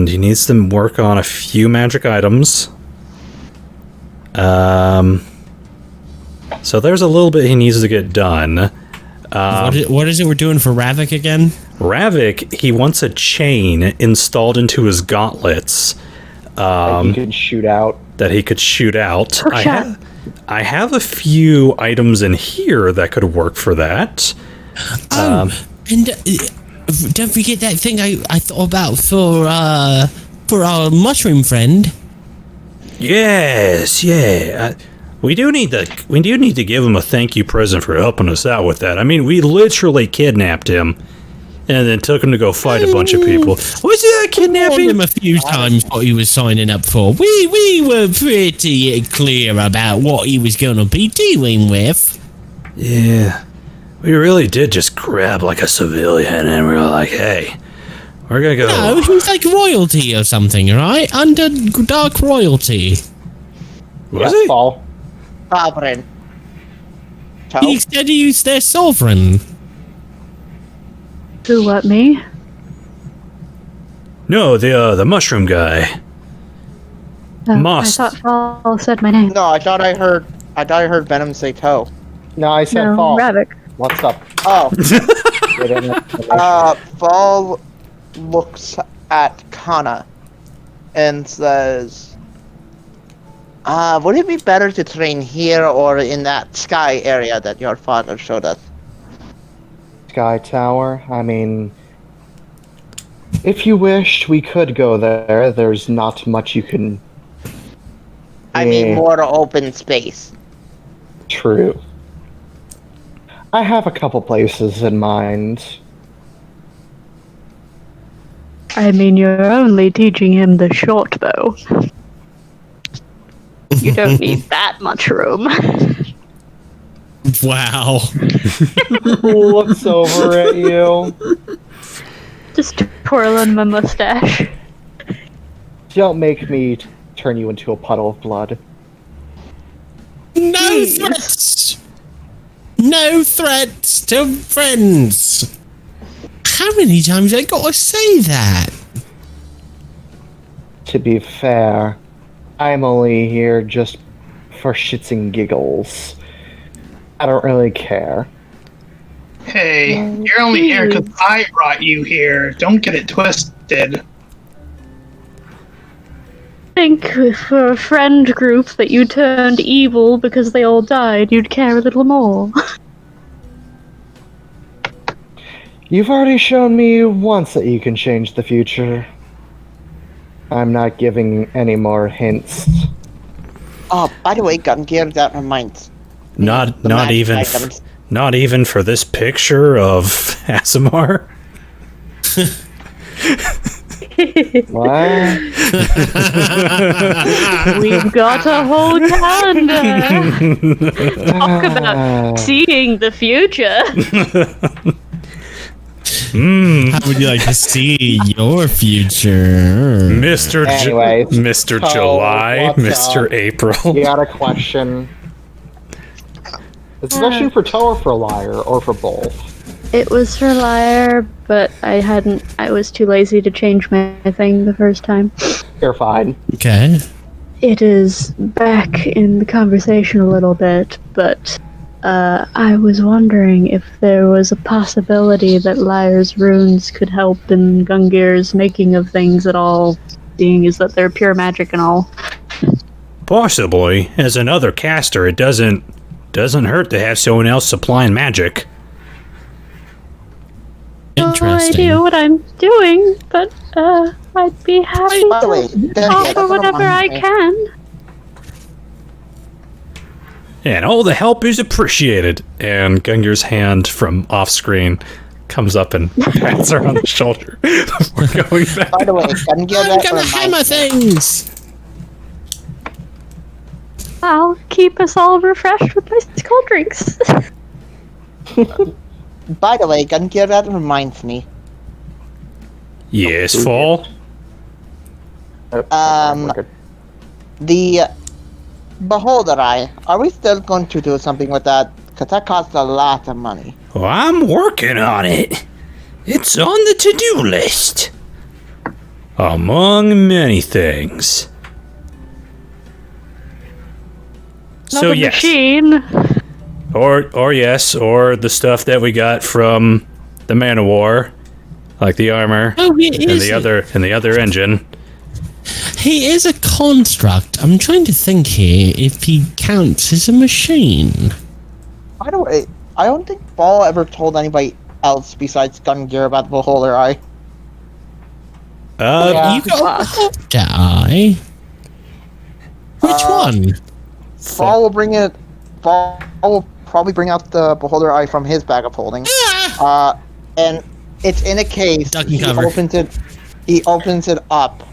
he needs to work on a few magic items. So there's a little bit he needs to get done. What is it we're doing for Ravak again? Ravak, he wants a chain installed into his gauntlets you could shoot out. that he could shoot out. Okay. I have a few items in here that could work for that. And don't forget that thing I thought about for our mushroom friend. Yes, yeah. We do need to give him a thank you present for helping us out with that. I mean, we literally kidnapped him and then took him to go fight a bunch of people. Was it a Told kidnapping? him a few times what he was signing up for. We were pretty clear about what he was going to be dealing with. Yeah. We really did just grab like a civilian and we were like, hey, we're gonna go. No, he was like royalty or something, right? Under dark royalty. Was Yeah, he? Fall. Sovereign. He said he was their sovereign. Who, what, me? No, the mushroom guy. Oh, Must. I thought Fall said my name. No, I thought I heard Venom say toe. No, I said No, Fall. Ravak. What's up? Oh, Get in it. Fall looks at Kana and says, would it be better to train here or in that sky area that your father showed us? Sky Tower. I mean, if you wished, we could go there. There's not much you can. I mean, more open space. True. I have a couple places in mind. I mean, you're only teaching him the short bow. You don't need that much room. Wow. Looks over at you. Just twirling my mustache. Don't make me turn you into a puddle of blood. No Jeez. threats! No threats to friends! How many times I gotta say that? To be fair, I'm only here just for shits and giggles. I don't really care. Hey, you're only here because I brought you here. Don't get it twisted. Think for a friend group that you turned evil because they all died, you'd care a little more. You've already shown me once that you can change the future. I'm not giving any more hints. Oh, by the way, Gungir, that reminds. Not The magic even items. not even for this picture of Asimar. What? We've got a whole calendar. Talk about seeing the future. How would you like to see your future? Mr. Anyways, Mr. so July, what's Mr. up? April. You got a question? Is this question for Toe or for Liar, or for both? It was for Liar, but I was too lazy to change my thing the first time. You're fine. Okay. It is back in the conversation a little bit, but I was wondering if there was a possibility that Liar's runes could help in Gungir's making of things at all, seeing as that they're pure magic and all. Possibly. As another caster, it doesn't hurt to have someone else supplying magic. No Interesting. idea what I'm doing, but I'd be happy By the way, to offer whatever I can. And all the help is appreciated. And Gungir's hand from off screen comes up and pats her on the shoulder before going back. By the way, Gungir, I'm that gonna hammer reminds me. things! I'll keep us all refreshed with my cold drinks. By the way, Gungir, that reminds me. Yes, Fall. The Beholder Eye. Are we still going to do something with that? Because that costs a lot of money. Well, I'm working on it. It's on the to-do list. Among many things. So Another yes. machine. Or yes, or the stuff that we got from the Man of War. Like the armor Oh, he and is. the other engine. He is a construct. I'm trying to think here if he counts as a machine. By the way, I don't think Ball ever told anybody else besides Gungir about the Beholder Eye. Yeah. You got a helicopter eye. Which one? Ball will bring it. Ball will probably bring out the Beholder Eye from his bag of holding. And It's in a case. Duck and cover. He opens it up.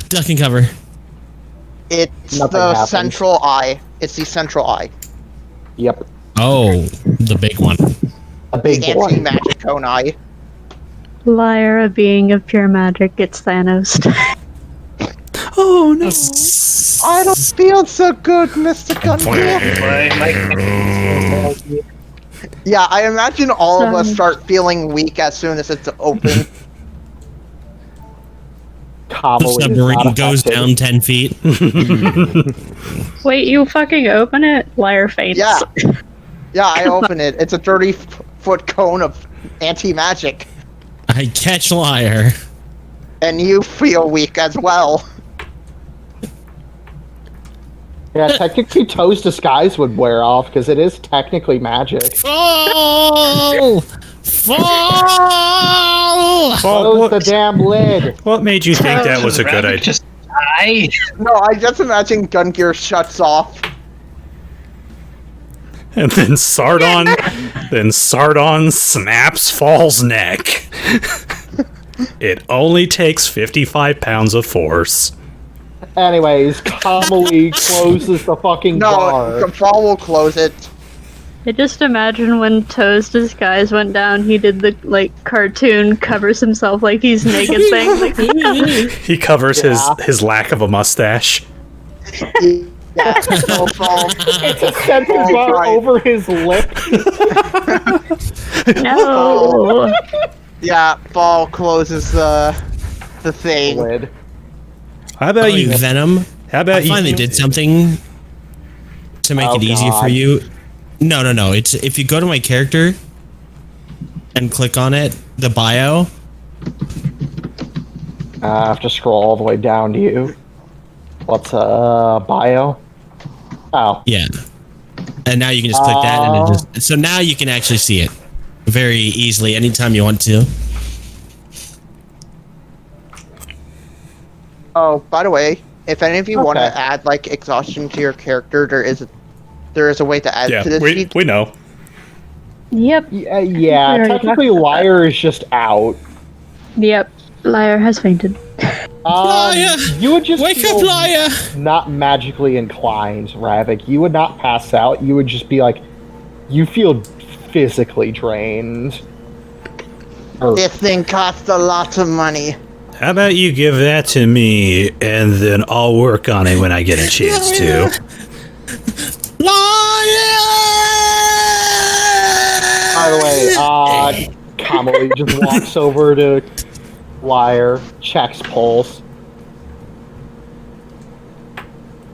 Duck and cover. It's Nothing the happens. central eye. It's the central eye. Yep. Oh, the big one. A big The boy. anti-magic cone eye. Liar, a being of pure magic, gets Thanos. Oh no! I don't feel so good, Mr. Gungir. Yeah, I imagine all of us start feeling weak as soon as it's open. The Kamui is not submarine goes affected. down 10 feet. Wait, you fucking open it? Liar faints. Yeah. Yeah, I open it. It's a 30-foot cone of anti-magic. I catch Liar. And you feel weak as well. Yeah, technically Toe's disguise would wear off because it is technically magic. Fall! Fall! Close the damn lid. What made you think that was a good Ravak idea? Just die. No, I just imagine Gungir shuts off. And then Sardon snaps Fall's neck. It only takes 55 pounds of force. Anyways, Kamui closes the fucking No, bar. Fall will close it. I just imagine when Toe's disguise went down, he did the cartoon covers himself like he's naked thing. Like, He covers his lack of a mustache. Yeah, so Fall. It's a center bar right. over his lip. no. Yeah, Fall closes the thing. Lid. How about you? Venom. How about I you? finally did something to make Oh, it easier for God. you. No. It's if you go to my character and click on it, the bio. I have to scroll all the way down to you. What's bio? Oh. Yeah. And now you can just click that and it just so now you can actually see it very easily anytime you want to. Oh, by the way, if any of you want Okay. to add exhaustion to your character, there is a way to add Yeah, to this sheet. we know. Yep. Yeah, We already technically talked about Liar is just out. Yep. Liar has fainted. Liar! You would just Wake feel up, Liar! not magically inclined, Ravak. You would not pass out. You would just be you feel physically drained. This thing costs a lot of money. How about you give that to me, and then I'll work on it when I get a chance to. By the way, Kamui just walks over to Liar, checks pulse.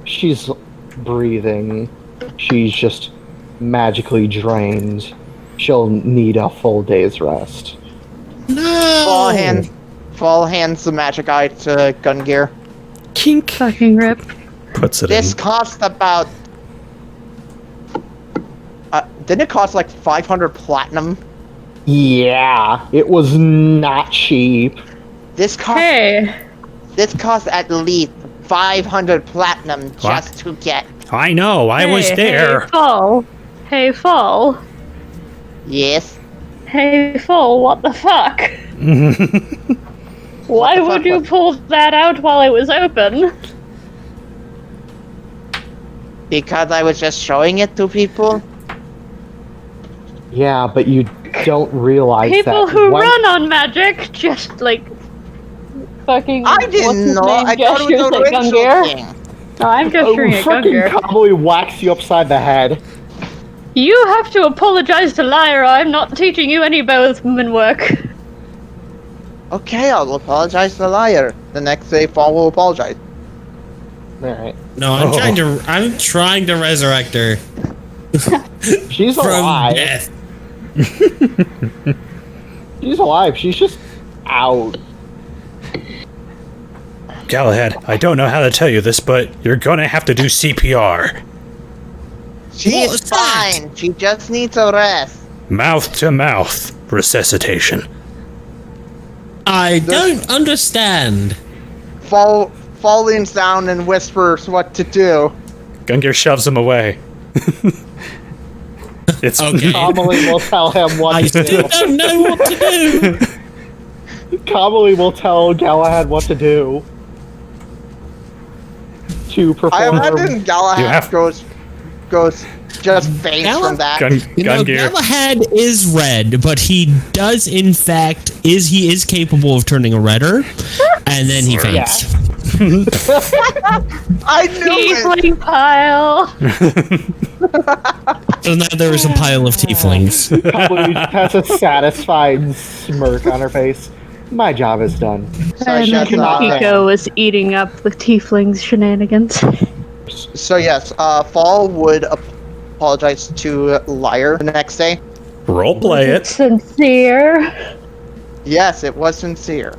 She's breathing. She's just magically drained. She'll need a full day's rest. Fall hands the magic eye to Gungir. Kink. Fucking rip. Puts it This in. cost about. Didn't it cost 500 platinum? Yeah, it was not cheap. This cost. Hey. This cost at least 500 platinum just to get. I know, I was there. Hey, Fall. Hey, Fall. Yes. Hey, Fall, what the fuck? Why the would fuck you was- pull that out while it was open? Because I was just showing it to people. Yeah, but you don't realize People that who once- run on magic just fucking. I what's didn't his know. name I thought it gestures was a at ritual Gungir. thing. No, I'm gesturing at fucking Gungir. Kamui whacks you upside the head. You have to apologize to Lyra. I'm not teaching you any bowman work. Okay, I'll apologize to the liar. The next day, Fall will apologize. Alright. No, I'm trying to resurrect her She's from alive. death. She's alive. She's just out. Galahad, I don't know how to tell you this, but you're gonna have to do CPR. She's was that? fine. She just needs a rest. Mouth to mouth resuscitation. I don't understand. Fall leans down and whispers what to do. Gungir shoves him away. It's Okay. Kamali will tell him what I to still do. don't know what to do. Kamali will tell Galahad what to do. To I perform. imagine You Galahad have- goes just faints Gala- from that. You know, Gungir. Galahad is red, but he does, in fact, he is capable of turning a redder, and then he faints. I knew it. Tiefling pile. So now there is a pile of tieflings. Kamali has a satisfied smirk on her face. My job is done. So I yes, imagine Kiko was eating up the tieflings' shenanigans. so yes, Fall would apologize to Liar the next day. Roleplay it. Sincere. Yes, it was sincere.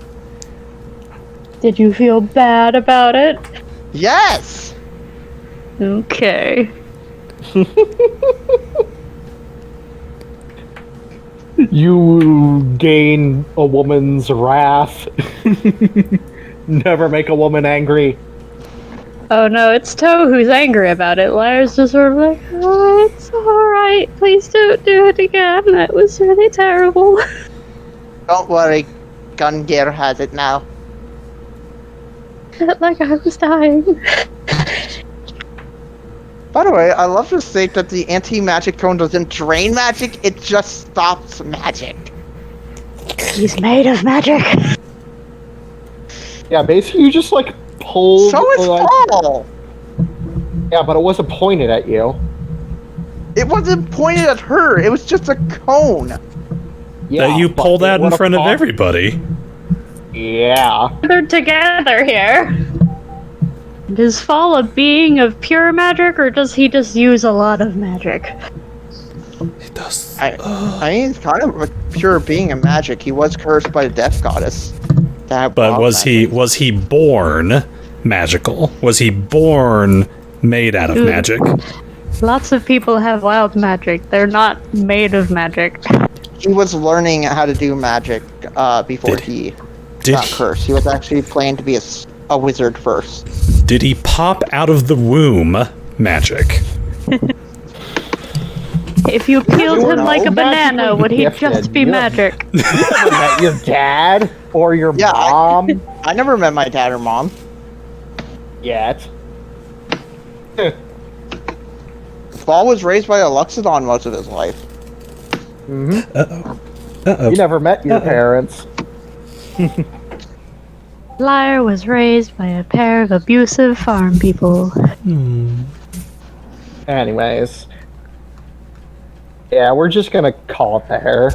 Did you feel bad about it? Yes. Okay. You gain a woman's wrath. Never make a woman angry. Oh no, it's Toe who's angry about it. Liar's just sort of like, oh, it's alright. Please don't do it again. That was really terrible. Don't worry, Gungir has it now. Felt like I was dying. By the way, I love to state that the anti-magic cone doesn't drain magic, it just stops magic. He's made of magic. Yeah, basically you just like pulled. So is like, Fall! yeah, but it wasn't pointed at you. It wasn't pointed at her, it was just a cone. Yeah, That you but pulled it out in would've front of popped- everybody. Yeah. They're together here. Is Fall a being of pure magic, or does he just use a lot of magic? It does. I mean, he's kind of a pure being of magic. He was cursed by the death goddess. But was he born magical? Was he born made out of Dude. magic? Lots of people have wild magic. They're not made of magic. He was learning how to do magic before he Did got cursed. He was actually planning to be a wizard first. did he pop out of the womb magic? If you peeled him know. like a banana, would he Gifted. just be You- magic? You never met your dad or your Yeah, mom I never met my dad or mom. yet. Fall was raised by a Luxodon most of his life. You never met your parents. Liar was raised by a pair of abusive farm people. Anyways. Yeah, we're just gonna call it there.